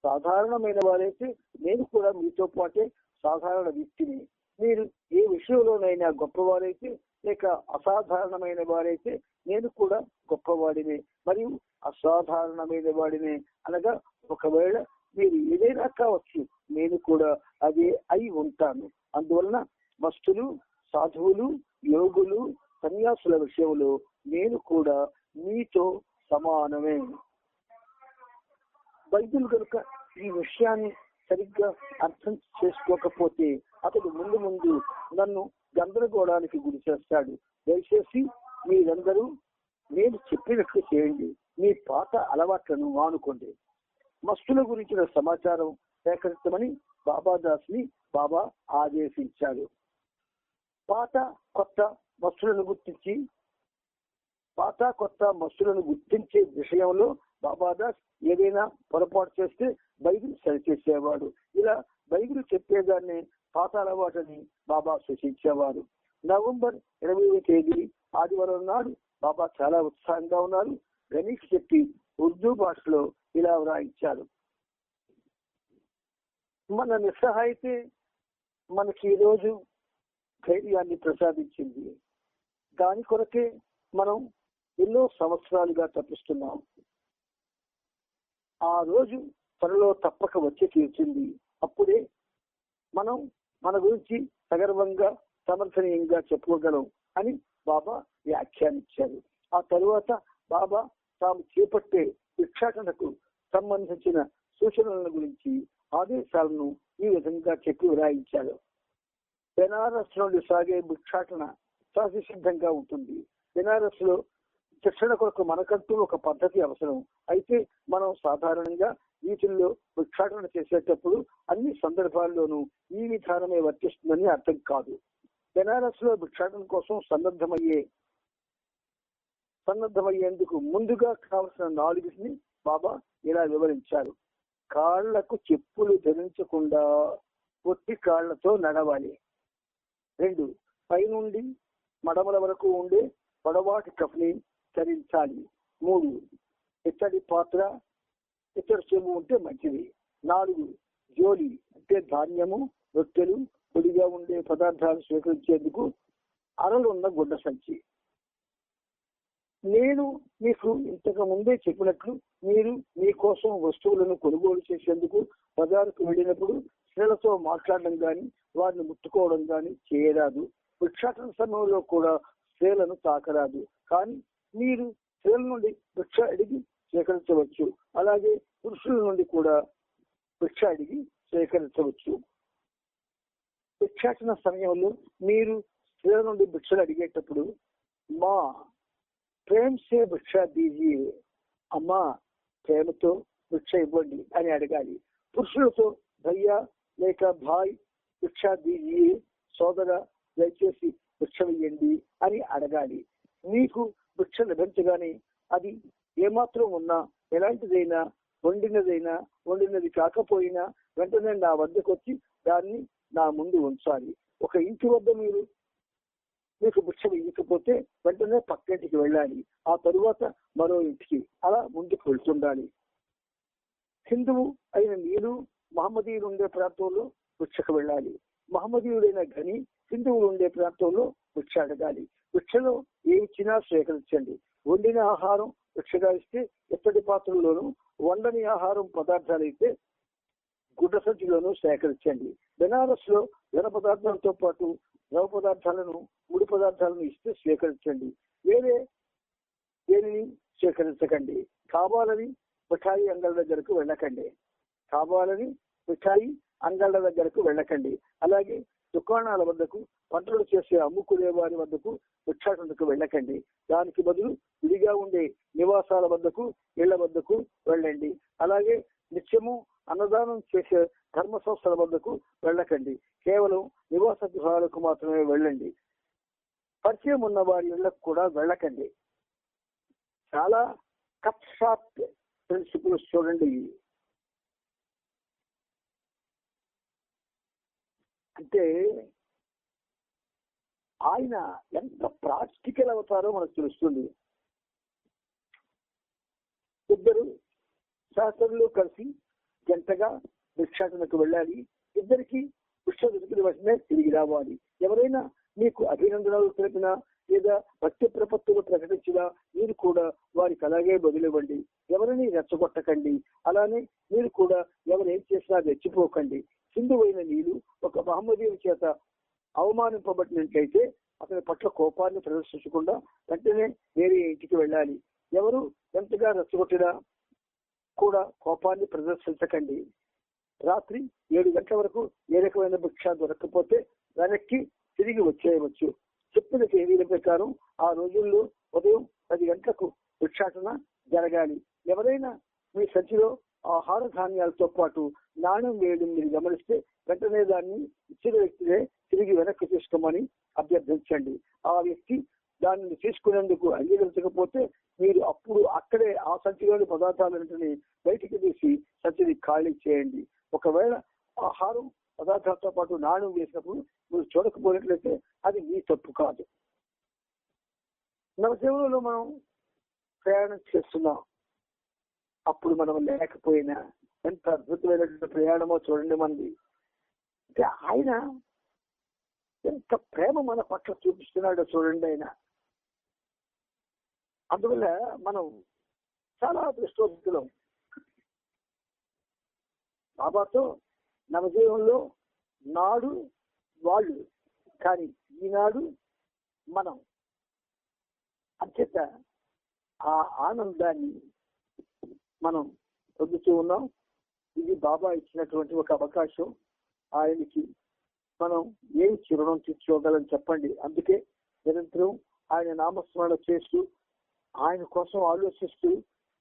సాధారణమైన వారైతే నేను కూడా మీతో పాటే సాధారణ వ్యక్తిని. మీరు ఏ విషయంలోనైనా గొప్పవారైతే లేక అసాధారణమైన వారైతే నేను కూడా గొప్పవాడినే మరియు అసాధారణమైన వాడినే. అనగా ఒకవేళ మీరు ఏదైనా కావచ్చు, నేను కూడా అదే అయి ఉంటాను. అందువలన మస్తులు, సాధువులు, యోగులు, సన్యాసుల విషయంలో నేను కూడా మీతో సమానమే. వైద్యులు కనుక ఈ విషయాన్ని సరిగ్గా అర్థం చేసుకోకపోతే అతడు ముందు నన్ను గందరగోళానికి గురి చేస్తాడు. దయచేసి మీరందరూ నేను చెప్పినట్లు చేయండి, మీ పాత అలవాట్లను మానుకోండి. మస్తుల గురించిన సమాచారం సేకరించమని బాబాదాస్ని బాబా ఆదేశించాడు. పాత కొత్త మస్తులను గుర్తించే విషయంలో బాబాదాస్ ఏదైనా పొరపాటు చేస్తే బైబిల్ సరిచేసేవాడు. ఇలా బైబిల్ చెప్పేదాన్ని పాత అలవాటని బాబా సూచించేవారు. నవంబర్ 20వ తేదీ ఆదివారం నాడు బాబా చాలా ఉత్సాహంగా ఉన్నారు. గణికి చెప్పి ఉర్దూ భాషలో ఇలా వ్రాయించారు. మన నిస్సహాయితే మనకి ఈ రోజు ధైర్యాన్ని ప్రసాదించింది. దాని కొరకే మనం ఎన్నో సంవత్సరాలుగా తప్పిస్తున్నాం. ఆ రోజు త్వరలో తప్పక వచ్చి తీర్చింది. అప్పుడే మనం మన గురించి సగర్వంగా సమర్థనీయంగా చెప్పుకోగలం అని బాబా వ్యాఖ్యానించారు. ఆ తరువాత బాబా తాము చేపట్టే భిక్షాటనకు సంబంధించిన సూచనల గురించి ఆదేశాలను ఈ విధంగా చెప్పి వ్రాయించారు. బెనారస్ నుండి సాగే భిక్షాటన సహజ సిద్ధంగా ఉంటుంది. బెనారస్ లో శిక్షణ కొరకు మనకంటూ ఒక పద్ధతి అవసరం. అయితే మనం సాధారణంగా వీటిల్లో భిక్షాటన చేసేటప్పుడు అన్ని సందర్భాల్లోనూ ఈ విధానమే వర్తిస్తుందని అర్థం కాదు. బెనారస్ లో భిక్షాటన కోసం సన్నద్ధమయ్యేందుకు ముందుగా కావలసిన 4 బాబా ఇలా వివరించారు. కాళ్లకు చెప్పులు ధరించకుండా పొట్టి కాళ్లతో నడవాలి. 2, పైనుండి మడమల వరకు ఉండే పొడవాటి కఫ్ని ధరించాలి. 3, ఇత్తడి పాత్ర, ఇత్తడి చెంబు ఉంటే మంచిది. 4, జోలి అంటే ధాన్యము, రొట్టెలు, పొడిగా ఉండే పదార్థాలు స్వీకరించేందుకు అరలున్న గుడ్డ సంచి. నేను మీకు ఇంతకు ముందే చెప్పినట్లు మీరు మీకోసం వస్తువులను కొనుగోలు చేసేందుకు బజారుకు వెళ్ళినప్పుడు స్త్రీలతో మాట్లాడడం గాని వారిని ముట్టుకోవడం గాని చేయరాదు. భిక్షాటన సమయంలో కూడా స్త్రీలను తాకరాదు. కానీ మీరు స్త్రీల నుండి భిక్ష అడిగి స్వీకరించవచ్చు. అలాగే పురుషుల నుండి కూడా భిక్ష అడిగి స్వీకరించవచ్చు. భిక్షాటన సమయంలో మీరు స్త్రీల నుండి భిక్షలు అడిగేటప్పుడు మా ప్రేమ సే భిక్ష దీజియే, అమ్మా ప్రేమతో భిక్ష ఇవ్వండి అని అడగాలి. పురుషులతో భయ్యా లేక భాయ్ భిక్ష దీజియే, సోదర దయచేసి భిక్ష ఇవ్వండి అని అడగాలి. మీకు భిక్ష లభించగానే అది ఏమాత్రం ఉన్నా, ఎలాంటిదైనా, వండినది కాకపోయినా వెంటనే నా వద్దకు వచ్చి దాన్ని నా ముందు ఉంచాలి. ఒక ఇంటి వద్ద మీకు భిక్ష ఇవ్వకపోతే వెంటనే పక్కింటికి వెళ్ళాలి. ఆ తరువాత మరో ఇంటికి, అలా ముందుకు వెళ్తుండాలి. హిందువు అయిన మీరు మహమ్మదీయులు ఉండే ప్రాంతంలో భిక్షకు వెళ్ళాలి. మహమ్మదీయుడైన గని హిందువులు ఉండే ప్రాంతంలో భిక్ష అడగాలి. భిక్షలో ఏమిచ్చినా స్వీకరించండి. వండిన ఆహారం భిక్షగా ఇస్తే ఇత్తడి పాత్రలోను, వండని ఆహారం పదార్థాలు అయితే గుడ్డ సంచిలోనూ సేకరించండి. బెనారస్ లో ఘన పదార్థాలతో పాటు ద్రవ పదార్థాలను, ముడి పదార్థాలను ఇస్తే స్వీకరించండి. వేరే దేనిని స్వీకరించకండి. కావాలని మిఠాయి అంగళ్ళ దగ్గరకు వెళ్ళకండి. అలాగే దుకాణాల వద్దకు, వంటలు చేసే అమ్ముకునే వారి వద్దకు భిక్షాటనకు వెళ్ళకండి. దానికి బదులు విడిగా ఉండే నివాసాల వద్దకు, ఇళ్ల వద్దకు వెళ్ళండి. అలాగే నిత్యము అన్నదానం చేసే ధర్మ సంస్థల వద్దకు వెళ్ళకండి. కేవలం నివాస గృహాలకు మాత్రమే వెళ్ళండి. పరిచయం ఉన్న వారి ఇళ్లకు కూడా వెళ్ళకండి. చాలా కట్ షార్ట్ ప్రిన్సిపల్స్ చూడండి. అంటే ఆయన ఎంత ప్రాక్టికల్ అవుతారో మనకు తెలుస్తుంది. 2 శాస్త్రులు కలిసి జంటగా భిక్షాటనకు వెళ్ళాలి. 2కి భిక్ష దొరికిన వెంటనే తిరిగి రావాలి. ఎవరైనా మీకు అభినందనలు తెలిపినా లేదా భక్తి ప్రపత్తులు ప్రకటించినా మీరు కూడా వారికి అలాగే బదులివ్వండి. ఎవరిని రెచ్చగొట్టకండి. అలానే మీరు కూడా ఎవరేం చేసినా రెచ్చిపోకండి. హిందువైన నీరు ఒక మహమ్మదీయుల చేత అవమానింపబడినట్లయితే అతని పట్ల కోపాన్ని ప్రదర్శించకుండా వెంటనే వేరే ఇంటికి వెళ్ళాలి. ఎవరు ఎంతగా రెచ్చగొట్టినా కూడా కోపాన్ని ప్రదర్శించకండి. రాత్రి 7 గంటల వరకు ఏ రకమైన భిక్ష దొరకకపోతే వెనక్కి తిరిగి వచ్చేయవచ్చు. చెప్పిన తేదీల ప్రకారం ఆ రోజుల్లో ఉదయం 10 గంటలకు భిక్షాటన జరగాలి. ఎవరైనా మీ సంచిలో ఆహార ధాన్యాలతో పాటు నాణ్యం వేయడం మీరు గమనిస్తే వెంటనే దాన్ని ఇచ్చిన వ్యక్తినే తిరిగి వెనక్కి తీసుకోమని అభ్యర్థించండి. ఆ వ్యక్తి దానిని తీసుకునేందుకు అంగీకరించకపోతే మీరు అప్పుడు అక్కడే ఆ సంచిలోని పదార్థాలన్నింటినీ బయటికి తీసి సంచిని ఖాళీ చేయండి. ఒకవేళ ఆహారం పదార్థాలతో పాటు నాణ్యం వేసినప్పుడు మీరు చూడకపోయినట్లయితే అది మీ తప్పు కాదు. నవజీవనంలో మనం ప్రయాణం చేస్తున్నాం. అప్పుడు మనం లేకపోయినా ఎంత అద్భుతమైనటువంటి ప్రయాణమో చూడండి మనది. అంటే ఆయన ఎంత ప్రేమ మన పట్ల చూపిస్తున్నాడో చూడండి ఆయన. అందువల్ల మనం చాలా దృష్టోత్తులం. బాబాతో నవజీవంలో నాడు వాళ్ళు, కానీ ఈనాడు మనం. అంచేత ఆ ఆనందాన్ని మనం పొందుతూ ఉన్నాం. ఇది బాబా ఇచ్చినటువంటి ఒక అవకాశం. ఆయనకి మనం ఏం చిరుణం తీర్చుకోగలని చెప్పండి. అందుకే నిరంతరం ఆయన నామస్మరణ చేస్తూ, ఆయన కోసం ఆలోచిస్తూ,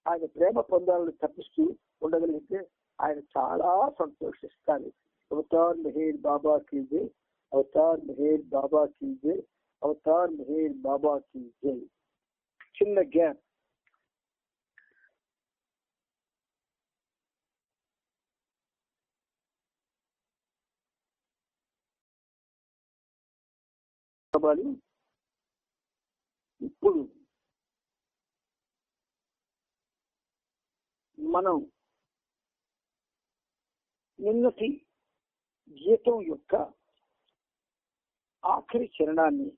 ఆయన ప్రేమ పొందాలని తప్పిస్తూ ఉండగలిగితే ఆయన చాలా సంతోషిస్తారు. అవతార్ మెహర్ బాబా కీ జై, అవతార్ మెహర్ బాబా కీ జై, అవతార్ మెహర్ బాబా కీ జై. చిన్న గ్యాప్. ఇప్పుడు మనం నిన్నటి గీతం యొక్క ఆఖరి చరణాన్ని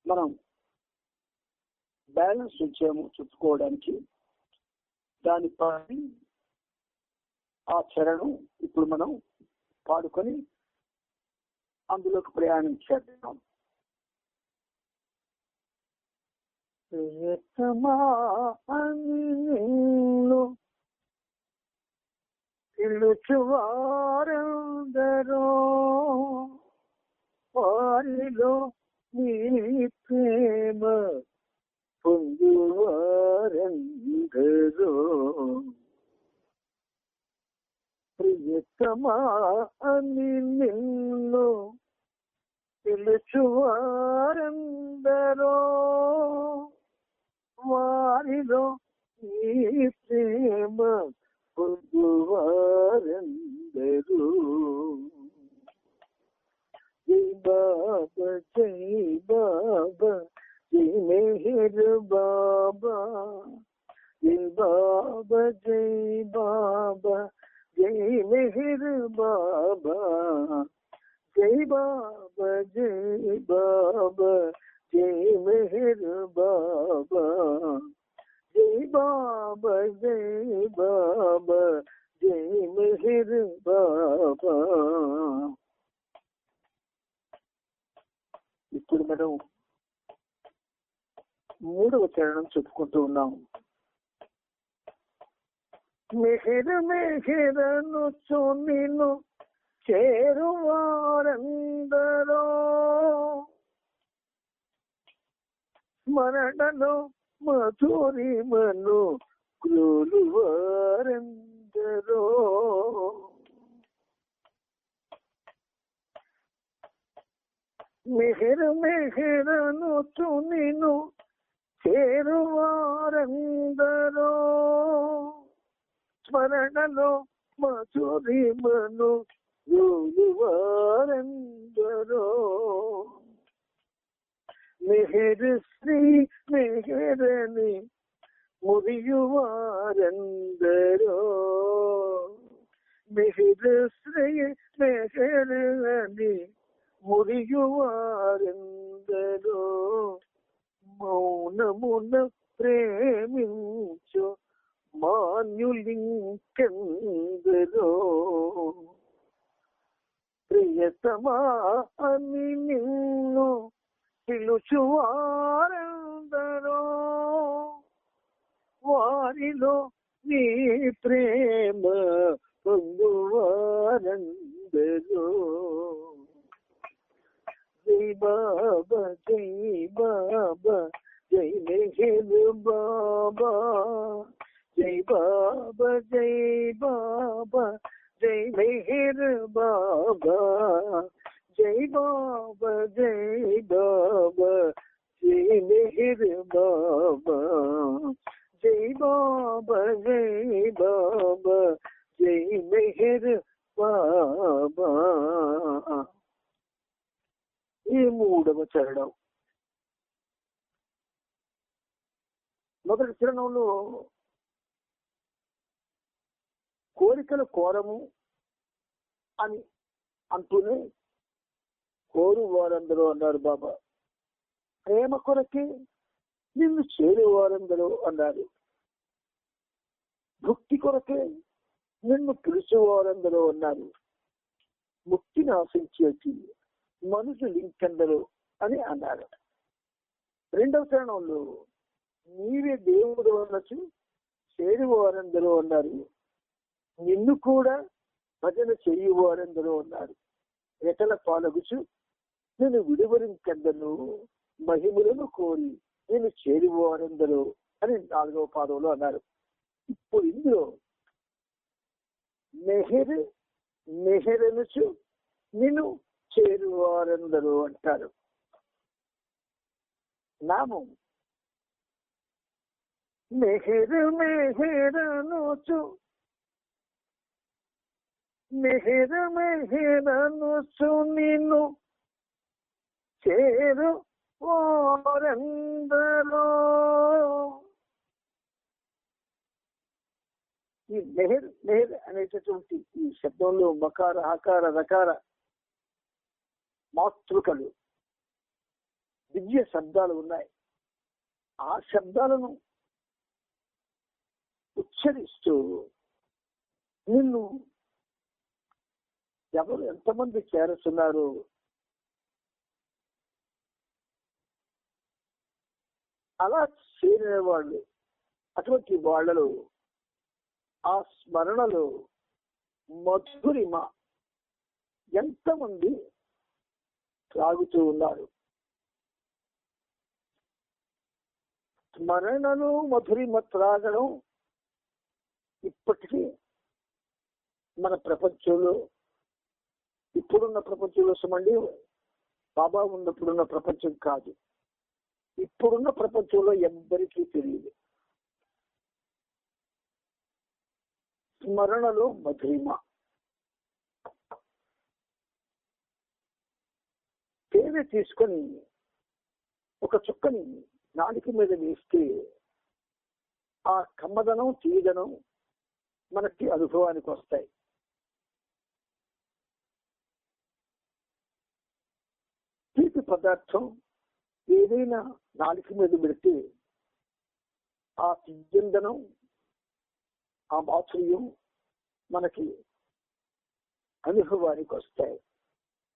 మనం బ్యాలెన్స్ ఉంచాము చెప్పుకోవడానికి. దానిపై ఆ చరణం ఇప్పుడు మనం పాడుకొని అందులోకి ప్రయాణం చేద్దాం. పిలుచువారందరో వారిలో నీ ప్రేమ పొందువారందరో. ప్రియతమా అని నిన్ను పిలుచువారందరో వారిలో నీ ప్రేమ పొందువారందరూ. జై బాబా జై బాబా జై మెహర్ బాబా, జై బాబా జై బాబా జై మెహర్ బాబా, జై బాబా జై బాబా జై మెహర్ బాబా, జై బాబా జై బాబా జై మెహర్ బాబా. ఇప్పుడు మనం 3వ చరణం చెప్పుకుంటూ ఉన్నాం. మెహర్ మెహరను నిన్ను చేరువారందరో స్మరణలో మధురిమను క్రోలువారందరో. మెహర్ మెహరను నిన్ను చేరువారందరో స్మరణలో మధురిమను క్రోలువారందరో. మెహర్ శ్రీ మెహరని మురియువారందరో, మెహర్ శ్రీ మెహరని మురియువారందరో. మౌనమున ప్రేమించు మాన్యులింకెందరో. ప్రియతమా అని నిన్ను పిలుచువారందరో వారిలో నీ ప్రేమ పొందువారందరో. జై బాబా జై బాబా జై మెహర్ బాబా, జై బాబా జై బాబా జై మెహర్ బాబా, జై బాబా జై బాబా జై మెహర్ బాబా జై బాబా జై బాబా జై మెహర్ బాబా. ఈ 3వ చరణం. మొదటి చరణంలో కోరికలు కోరము అని అంటూనే కోరు వారందరూ అన్నారు బాబా. ప్రేమ కొరకే నిన్ను చేరు వారందరూ అన్నారు. భక్తి కొరకే నిన్ను పిలుచువారందరూ అన్నారు. ముక్తిని ఆశించేసి మనుషులు ఇంకెందరూ అని అన్నారు. 2వ చరణంలో నీవే దేవుడు అనొచ్చు చేరువారందరూ అన్నారు. నిన్ను కూడా భజన చేయువారందరూ అన్నారు. ఎటల పాలగుచు నేను విడువరింకెందను మహిములను కోరి నేను చేరువారందరూ అని 4వ పాదంలో అన్నారు. ఇప్పుడు ఇందులో మెహర్ మెహర్ అనొచ్చు నిన్ను చేరువారందరూ అంటారు. నామం మెహర్ మెహర్ అనొచ్చు మెహర్ మెహర్ అనొచ్చు నిన్ను చేరు వారందరూ. ఈ మెహర్ మెహర్ అనేటటువంటి ఈ శబ్దంలో మకార ఆకార రకార మాతృకలు దివ్య శబ్దాలు ఉన్నాయి. ఆ శబ్దాలను ఉచ్చరిస్తూ నిన్ను ఎవరు ఎంతమంది చేరుతున్నారు అలా చేరిన వాళ్ళు, అటువంటి వాళ్ళలో ఆ స్మరణలో మధురిమ ఎంతమంది త్రాగుతూ ఉన్నారు. స్మరణలో మధురిమ త్రాగడం ఇప్పటికీ మన ప్రపంచంలో, ఇప్పుడున్న ప్రపంచంలో సుమండి బాబా ఉన్నప్పుడున్న ప్రపంచం కాదు. ఇప్పుడున్న ప్రపంచంలో ఎవ్వరికీ తెలియదు. స్మరణలో మధురిమ. తేనె తీసుకొని ఒక చుక్కని నాలుక మీద వేస్తే ఆ కమ్మదనం తీయదనం మనకి అనుభవానికి వస్తాయి. తీపి పదార్థం ఏదైనా నాలుక మీద పెడితే ఆ తీయందనం ఆ మాధుర్యం మనకి అనుభవానికి వస్తాయి.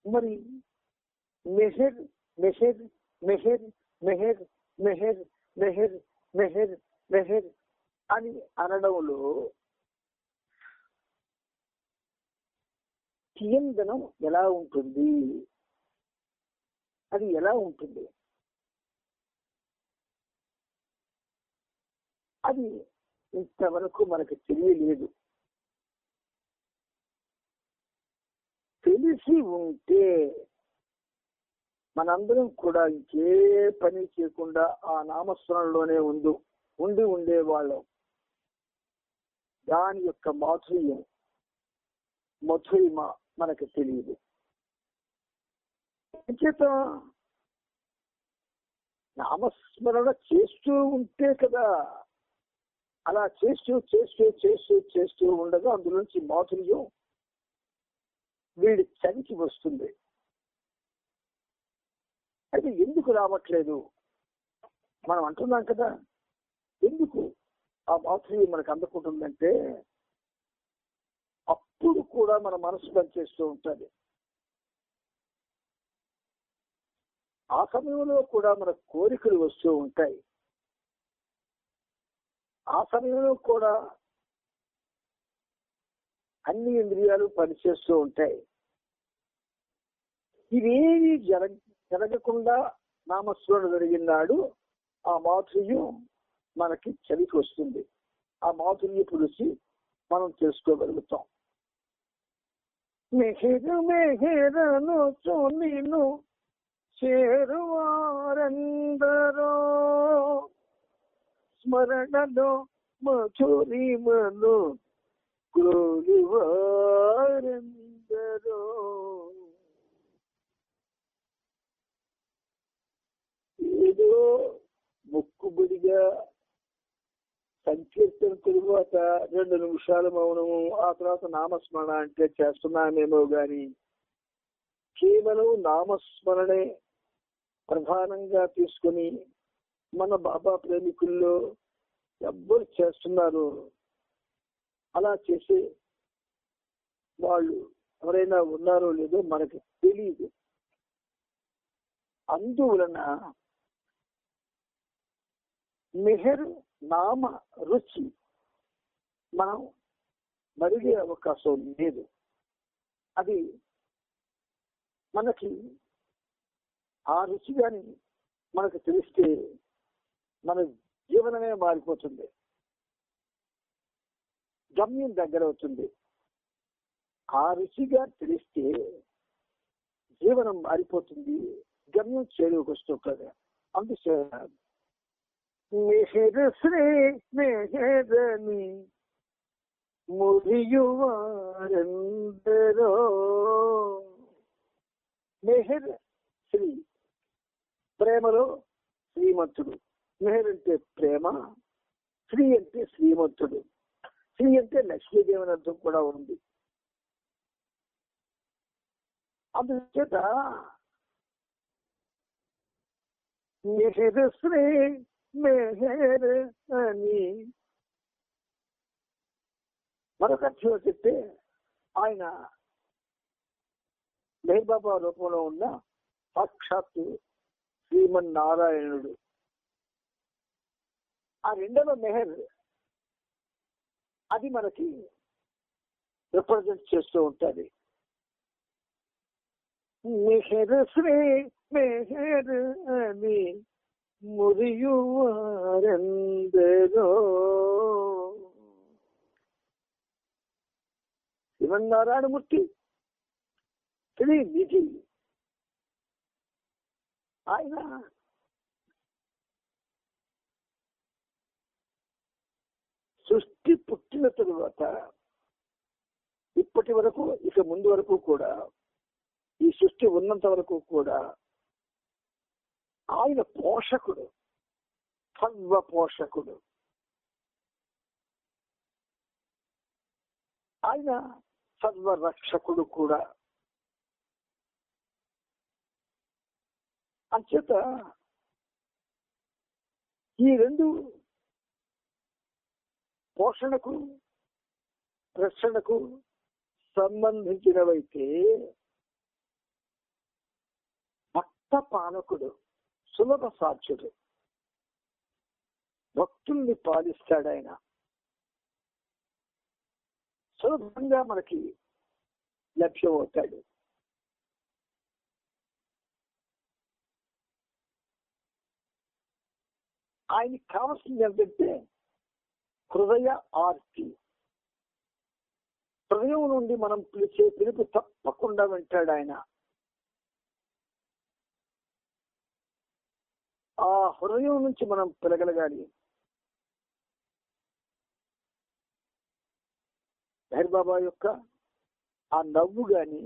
మరి మెహర్ మెహర్ మెహర్ మెహర్ మెహర్ మెహర్ మెహర్ మెహర్ అని అనడంలో తీయందనం ఎలా ఉంటుంది, అది ఎలా ఉంటుంది, అది ఇంతవరకు మనకు తెలియలేదు. తెలిసి ఉంటే మనందరం కూడా ఇంకే పని చేయకుండా ఆ నామస్మరణలోనే ఉండి ఉండేవాళ్ళం. దాని యొక్క మాధుర్యం మధురిమ మనకు తెలియదు. చేత నామస్మరణ చేస్తూ ఉంటే కదా, అలా చేస్తూ చేస్తూ చేస్తూ చేస్తూ ఉండగా అందులోంచి మాధుర్యం వీడి చనికి వస్తుంది. అయితే ఎందుకు రావట్లేదు మనం అంటున్నాం కదా, ఎందుకు ఆ మాధుర్యం మనకు అందుకుంటుందంటే అప్పుడు కూడా మన మనసు పనిచేస్తూ ఉంటుంది. ఆ సమయంలో కూడా మన కోరికలు వస్తూ ఉంటాయి. ఆ సమయంలో కూడా అన్ని ఇంద్రియాలు పనిచేస్తూ ఉంటాయి. ఇవేవి జరగకుండా నామస్మరణ జరిగినాడు ఆ మాధుర్యం మనకి చలికి వస్తుంది. ఆ మాధుర్య పులిసి మనం తెలుసుకోగలుగుతాం. మెహరు మెహరను చొనిను చేరువారందరో స్మరణలో మధురిమను క్రోలివారందరో. ఏదో మొక్కుబడిగా సంకీర్తన తరువాత 2 నిమిషాలు మౌనము, ఆ తర్వాత నామస్మరణ అంటే చేస్తున్నామేమో గాని కేవలం నామస్మరణే ప్రధానంగా తీసుకొని మన బాబా ప్రేమికుల్లో ఎవ్వరు చేస్తున్నారు అలా చేసే వాళ్ళు ఎవరైనా ఉన్నారో లేదో మనకు తెలియదు. అందువలన మెహర్ నామ రుచి మనం మరిగే అవకాశం లేదు. అది మనకి ఆ రుచి కానీ మనకు తెలిస్తే మన జీవనమే మారిపోతుంది, గమ్యం దగ్గర అవుతుంది. ఆ రుచిగా తెలిస్తే జీవనం మారిపోతుంది, గమ్యం చేరువుకు వస్తుంటుంది. అందుకే మెహర్ శ్రీ మెహరని మురియువారందరో. మెహర్ శ్రీ ప్రేమలో శ్రీమంతుడు. మెహర్ అంటే ప్రేమ, శ్రీ అంటే శ్రీమంతుడు. శ్రీ అంటే లక్ష్మీదేవి అర్థం కూడా ఉంది. అందుచేత మెహర్ శ్రీ మెహర్ అని మరొక అర్థం చెప్తే ఆయన మెహర్ బాబా రూపంలో ఉన్న సాక్షాత్తు శ్రీమన్నారాయణుడు. ఆ రెండవ మెహర్ అది మనకి రిప్రజెంట్ చేస్తూ ఉంటుంది. మెహర్ శ్రీ మెహర్ అని మురియువారందరో. శ్రీమన్నారాయణమూర్తి శ్రీ నిధి. ఆయన సృష్టి పుట్టిన తరువాత ఇప్పటి వరకు, ఇక ముందు వరకు కూడా, ఈ సృష్టి ఉన్నంత వరకు కూడా ఆయన పోషకుడు, సర్వ పోషకుడు. ఆయన సర్వరక్షకుడు కూడా. అంచేత ఈ రెండు పోషణకు రక్షణకు సంబంధించినవైతే భక్త పాలకుడు, సులభ సాధ్యుడు, భక్తుల్ని పాలిస్తాడు. ఆయన సులభంగా మనకి లభ్యమవుతాడు. ఆయనకి కావాల్సింది ఏంటంటే హృదయ ఆర్తి. హృదయం నుండి మనం పిలిచే పిలుపు తప్పకుండా వింటాడు ఆయన. ఆ హృదయం నుంచి మనం పిలగలగాలి. మెహర్ బాబా యొక్క ఆ నవ్వు గాని,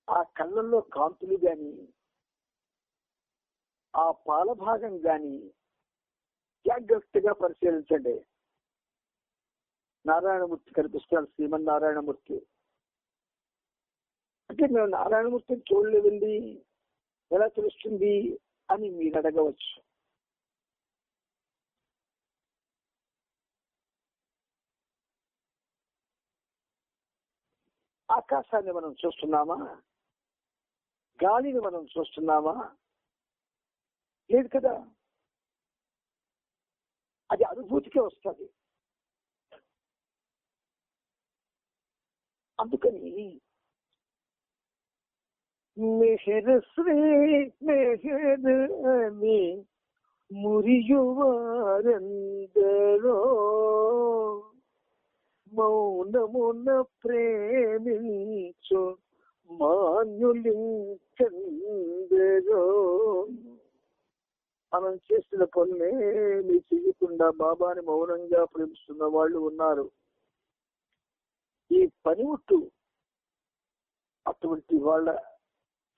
ఆ కళ్ళల్లో కాంతులు గాని, ఆ పాల భాగం గాని జాగ్రత్తగా పరిశీలించండి. నారాయణమూర్తి కనిపిస్తాడు, శ్రీమన్నారాయణమూర్తి. అంటే మేము నారాయణమూర్తిని చూడలేదండి, ఎలా తెలుస్తుంది అని మీరు అడగవచ్చు. ఆకాశాన్ని మనం చూస్తున్నామా? గాలిని మనం చూస్తున్నామా? లేదు కదా. అది అనుభూతికే వస్తుంది. అందుకని మెహర్ శ్రీ మెహర్ అని మురియువారందరో. మౌనమున ప్రేమించు మాన్యులించెందరో. మనం చేసిన పనులేమి చెయ్యకుండా బాబాని మౌనంగా ప్రేమిస్తున్న వాళ్ళు ఉన్నారు. ఈ పనిముట్టు అటువంటి వాళ్ళ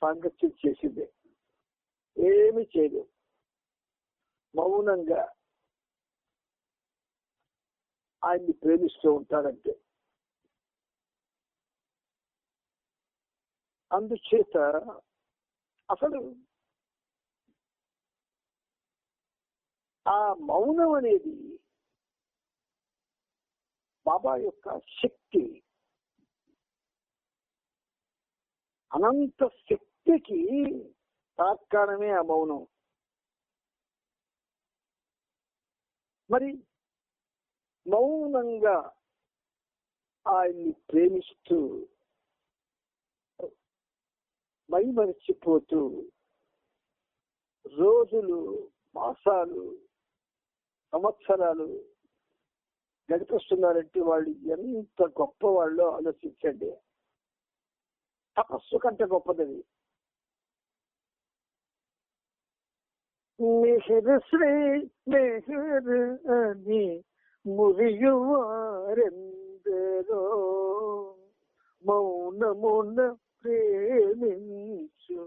సాంగత్యం చేసిందే, ఏమి చేయలేదు, మౌనంగా ఆయన్ని ప్రేమిస్తూ ఉంటాడంటే. అందుచేత అసలు ఆ మౌనం అనేది బాబా యొక్క శక్తి. అనంత శక్తికి తాత్కాణమే ఆ మౌనం. మరి మౌనంగా ఆయన్ని ప్రేమిస్తూ మైమరిచిపోతూ రోజులు, మాసాలు, సంవత్సరాలు గడిపిస్తున్నారంటే వాళ్ళు ఎంత గొప్ప వాళ్ళో ఆలోచించండి. తపస్సు కంటే గొప్పది. మెహర్ శ్రీ మెహర్ అని మురియువారెందరో, మౌనమున ప్రేమించు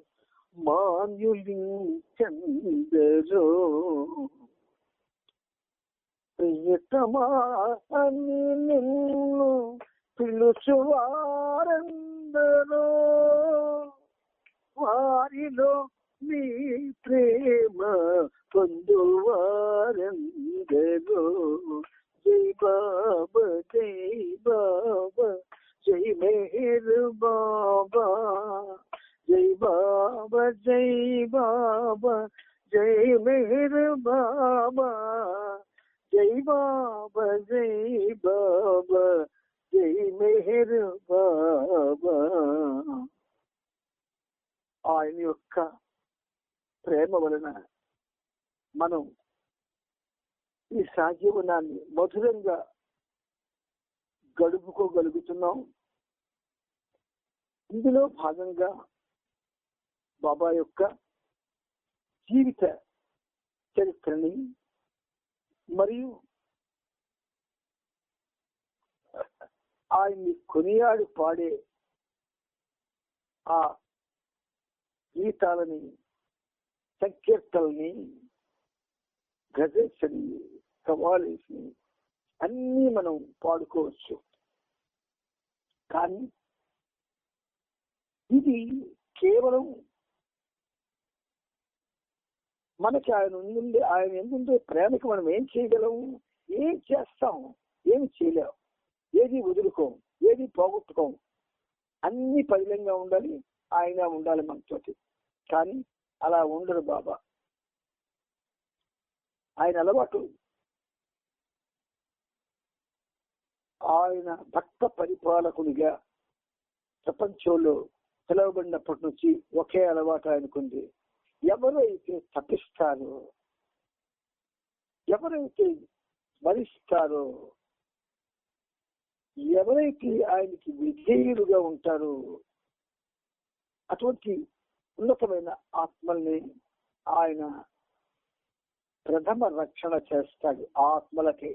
మాన్యులించెందరో. ప్రియతమా అని నిన్ను పిలుచువారెందరో, వారిలో నీ ప్రేమ పొందువారెందరో. జై బాబా జై బాబా జై మెహర్ బాబా, జై బాబా జై బాబా జై మెహర్ బాబా, జై బాబా జై బాబా జై మెహర్ బాబా. ఆయన యొక్క ప్రేమ వలన మనం ఈ సహజీవనాన్ని మధురంగా గడుపుకోగలుగుతున్నాం. ఇందులో భాగంగా బాబా యొక్క జీవిత చరిత్రని మరియు ఆయన్ని కొనియాడు పాడే ఆ గీతాలని, సంకీర్తనల్ని, గజల్స్ని, కవాలీస్ని అన్నీ మనం పాడుకోవచ్చు. కానీ ఇది కేవలం మనకి ఆయన ఎందుండే ప్రేమకి మనం ఏం చేయగలము, ఏం చేస్తాం, ఏమి చేయలేము, ఏది వదులుకోం, ఏది పోగొట్టుకోం. అన్ని పదిలంగా ఉండాలి, ఆయన ఉండాలి మనతోటి. కానీ అలా ఉండరు బాబా. ఆయన అలవాటు ఆయన భక్త పరిపాలకునిగా ప్రపంచంలో పిలువబడినప్పటి నుంచి ఒకే అలవాటు ఆయనకుంది. ఎవరైతే తపిస్తారో, ఎవరైతే స్మరిస్తారో, ఎవరైతే ఆయనకి విధేయులుగా ఉంటారో అటువంటి ఉన్నతమైన ఆత్మల్ని ఆయన ప్రథమ రక్షణ చేస్తాడు ఆత్మలకి.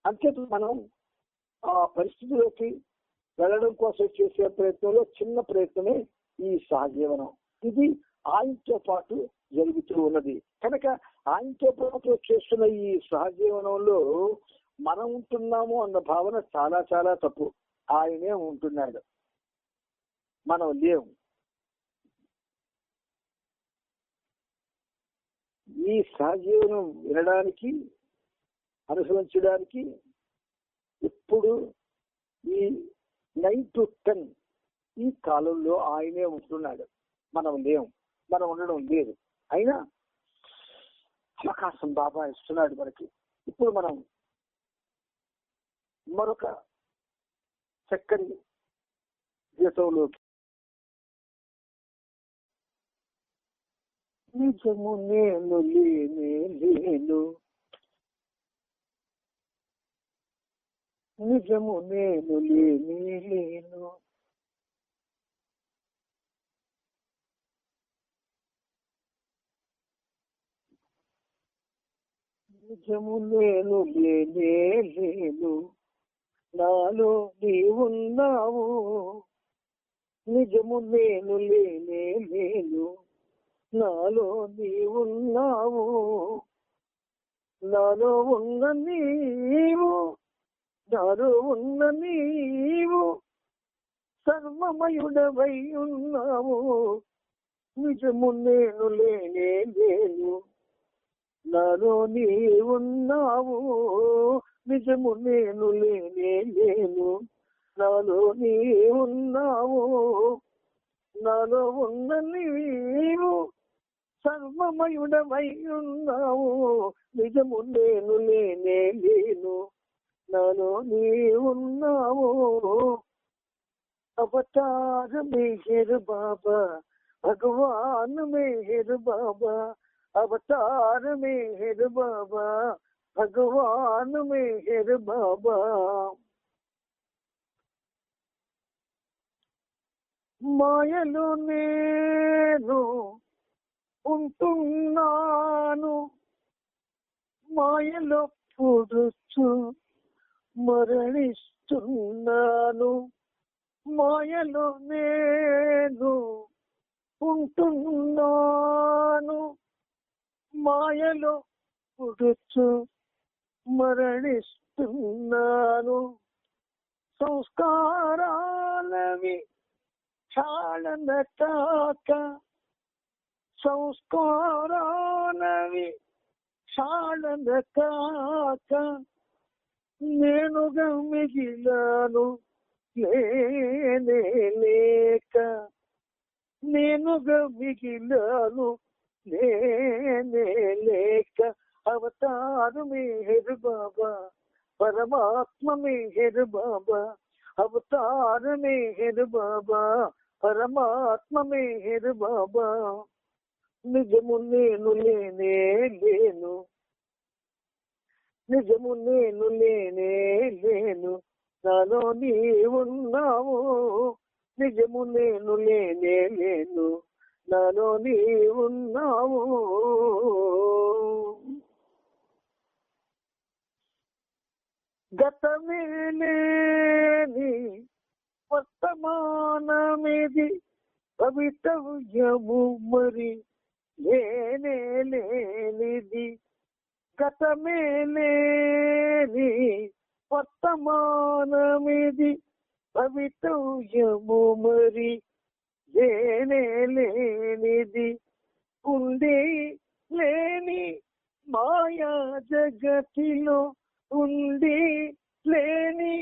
అంతేత మనం ఆ పరిస్థితిలోకి వెళ్ళడం కోసం చేసే ప్రయత్నంలో చిన్న ప్రయత్నమే ఈ సహజీవనం. ఇది ఆయనతో పాటు జరుగుతూ ఉన్నది కనుక ఆయనతో పాటు చేస్తున్న ఈ సహజీవనంలో మనం ఉంటున్నాము అన్న భావన చాలా చాలా తప్పు. ఆయనే ఉంటున్నాడు, మనం లేవు. ఈ సహజీవనం వినడానికి, అనుసరించడానికి ఇప్పుడు ఈ 9 to 10 ఈ కాలంలో ఆయనే ఉంటున్నాడు, మనం లేవు, మనం ఉండడం లేదు. అయినా అవకాశం బాబా ఇస్తున్నాడు మనకి. ఇప్పుడు మనం మరొక చక్కని గీతంలోకి, నిజము నేను లేనే లేను, నిజము నేను లేనే లేను. నిజము నేను లేనే లేను, నాలో నీవున్నావు. నిజము నేను లేనే లేను, నాలో నీవున్నావు. నాలో ఉన్న నీవు, నాలో ఉన్న నీవు సర్వమయుడవై ఉన్నావు. నిజము నేను లేనే లేను, నాలో నీవున్నావు. నిజము నేను లేనే లేను, నాలో నీవున్నావు. నాలో ఉన్న నీవు సర్వమయుడవై ఉన్నావు. నిజము నేను లేనే లేను, నాలో నీవున్నావు. अवतार मेहर बाबा, भगवान मेहर बाबा. अवतार मेहर बाबा, भगवान मेहर बाबा. మాయలో నేను ఉంటున్నాను, మాయలో పుడుచు మరణిస్తున్నాను. మాయలో నేను ఉంటున్నాను, మాయలో పుడుచు మరణిస్తున్నాను. సంస్కారాలవి చాలన కాక, సంస్కారాలవి చాలన కాక నేనుగా మిగిలాను లేనే లేక. నేనుగా మిగిలాను లేనే లేక. అవతార్ మెహర్ బాబా, పరమాత్మ మెహర్ బాబా. అవతార్ మెహర్ బాబా, పరమాత్మ మెహర్ బాబా. నిజము నేను లేనే లేను, నిజము నేను లేనే లేను, నాలో నీవున్నావు. నిజము నేను లేనే లేను, నాలో నీవున్నావు. గతమే లేని వర్తమానమిది, భవితవ్యము మరి లేనే లేనిది. గతమే లేని వర్తమానమిది, భవితవ్యము మరి లేనే లేనిది. ఉండే లేని మాయా జగతిలో, ఉండి లేని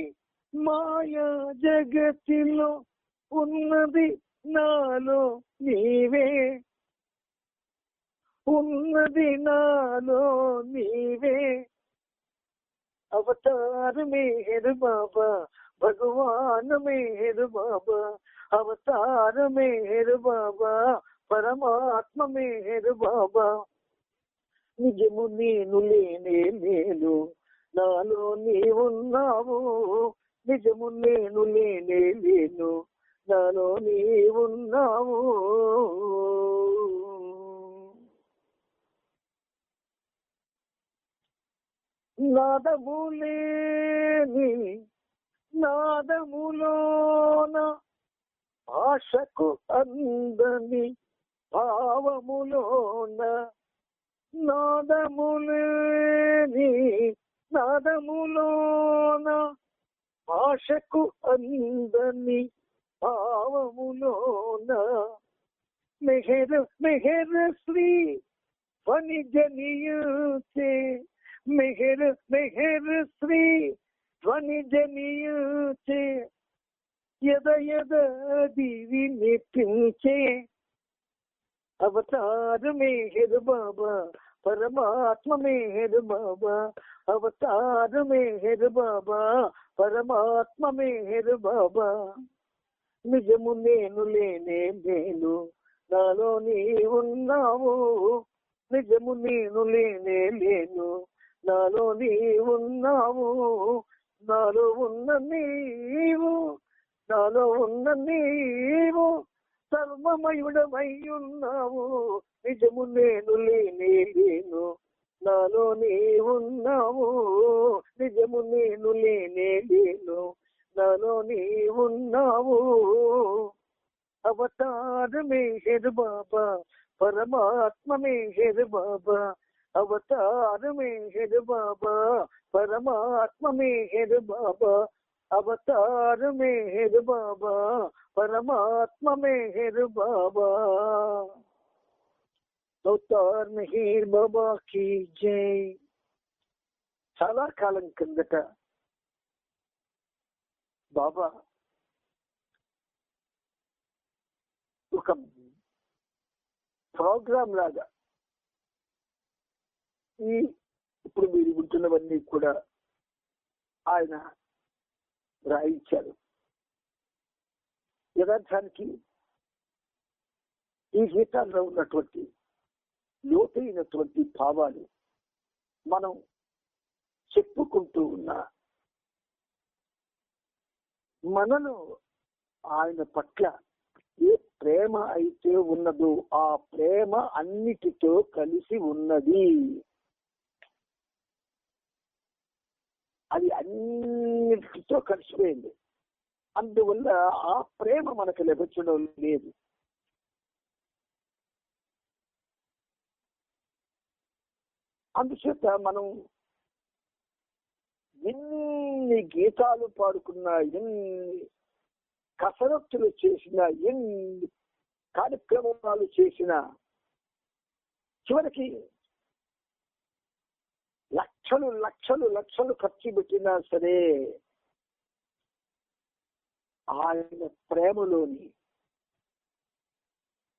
మాయా జగతిలో ఉన్నది నాలో నీవే, ఉన్నది నాలో నీవే. అవతార్ మెహర్ బాబా, భగవాన్ మెహర్ బాబా. అవతార్ మెహర్ బాబా, పరమాత్మ మెహర్ బాబా. నిజము నేను లేనే లేను, నాలో నీవున్నావు. నిజము నేను లేనే లేను, నాలో నీవున్నావు. నాదములేని నాదములోన, ఆశకు అందని భావములోన. నాదములేని నాదములోన, ఆశకు అందని భావములోన. మెహర్ మెహర్ శ్రీ ధ్వనిజనియుతే, మెహర్ మెహర్ శ్రీ ధ్వనిజనియుతే. యద యద దివి నిపించే. అవతార్ మెహర్ బాబా, పరమాత్మ మెహర్ బాబా. అవతార్ మెహర్ బాబా, పరమాత్మ మెహర్ బాబా. నిజము నేను లేనే లేను, నాలో నీవున్నావు. నిజము నేను లేనే లేను, నాలో నీవున్నావు. నాలో ఉన్న నీవు, నాలో ఉన్న నీవు సర్వమయుడమై ఉన్నావు, నిజము నేను లేనే లేను. నాలో నీవున్నావు, నిజము నేను లేనే లేను. నాలో నీవున్నావు. अवतार मेहर बाबा, परमात्मा मेहर बाबा, अवतार मेहर बाबा, परमात्मा मेहर बाबा, अवतार मेहर बाबा, परमात्मा मेहर बाबा, अवतार मेहर बाबा की जय. చాలా కాలం కిందట బాబా ఒక ప్రోగ్రామ్ లాగా ఈ ఇప్పుడు మీరు వింటున్నవన్నీ కూడా ఆయన రాయించారు. యథార్థానికి ఈ గీతాల్లో ఉన్నటువంటి లోతైనటువంటి భావాలు మనం చెప్పుకుంటూ ఉన్నా మనలో ఆయన పట్ల ఏ ప్రేమ అయితే ఉన్నదో ఆ ప్రేమ అన్నిటితో కలిసి ఉన్నది. అది అన్నిటితో కలిసిపోయింది. అందువల్ల ఆ ప్రేమ మనకు లభించడం లేదు. అందుచేత మనం ఎన్ని గీతాలు పాడుకున్నా, ఎన్ని కసరత్తులు చేసిన, ఎన్ని కార్యక్రమాలు చేసిన, చివరికి లక్షలు లక్షలు లక్షలు ఖర్చు పెట్టినా సరే ఆయన ప్రేమలోని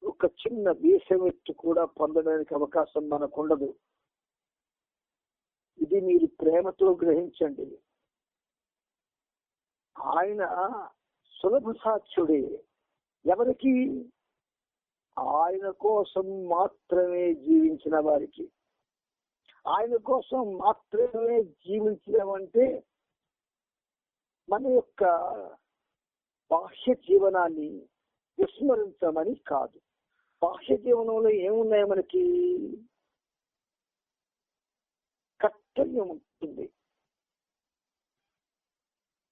ఒక చిన్న వేసవెత్తు కూడా పొందడానికి అవకాశం మనకుండదు. ఇది మీరు ప్రేమతో గ్రహించండి. ఆయన సులభ సాధ్యుడే. ఎవరికి? ఆయన కోసం మాత్రమే జీవించిన వారికి. ఆయన కోసం మాత్రమే జీవించడమంటే మన యొక్క బాహ్య జీవనాన్ని విస్మరించమని కాదు. బాహ్య జీవనంలో ఏమున్నాయి మనకి? కర్తవ్యం ఉంటుంది.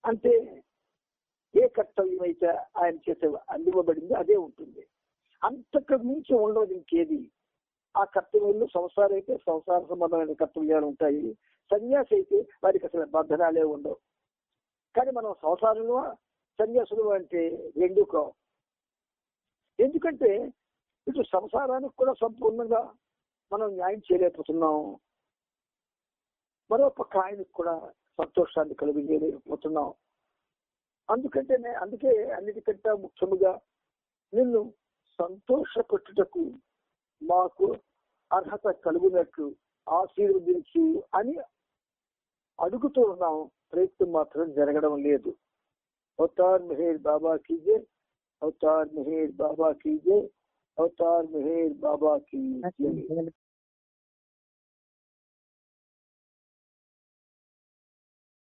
అంటే ఏ కర్తవ్యం అయితే ఆయన చేత అందివ్వబడింది అదే ఉంటుంది. అంతకు మించి ఉండదు ఇంకేది. ఆ కర్తవ్యంలో సంసారం అయితే సంసార సంబంధమైన కర్తవ్యాలు ఉంటాయి. సన్యాసి అయితే వారికి అసలు బంధనాలే ఉండవు. కానీ మనం సంసారంలో సన్యాసులు అంటే రెండు కావు. ఎందుకంటే ఇటు సంసారానికి కూడా సంపూర్ణంగా మనం న్యాయం చేయలేకపోతున్నాం, మరో పక్క ఆయనకు కూడా సంతోషాన్ని కలిగించలేకపోతున్నాం. అందుకే అన్నిటికంటే ముఖ్యముగా నిన్ను సంతోషపెట్టుటకు మాకు అర్హత కలుగునట్లు ఆశీర్వదించు అని అడుగుతూ ఉన్నాం. ప్రయత్నం మాత్రం జరగడం లేదు. అవతార్ మెహర్ బాబా కీజే, అవతార్ మెహర్ బాబా కీజే, అవతార్ మెహర్ బాబా కీ జై.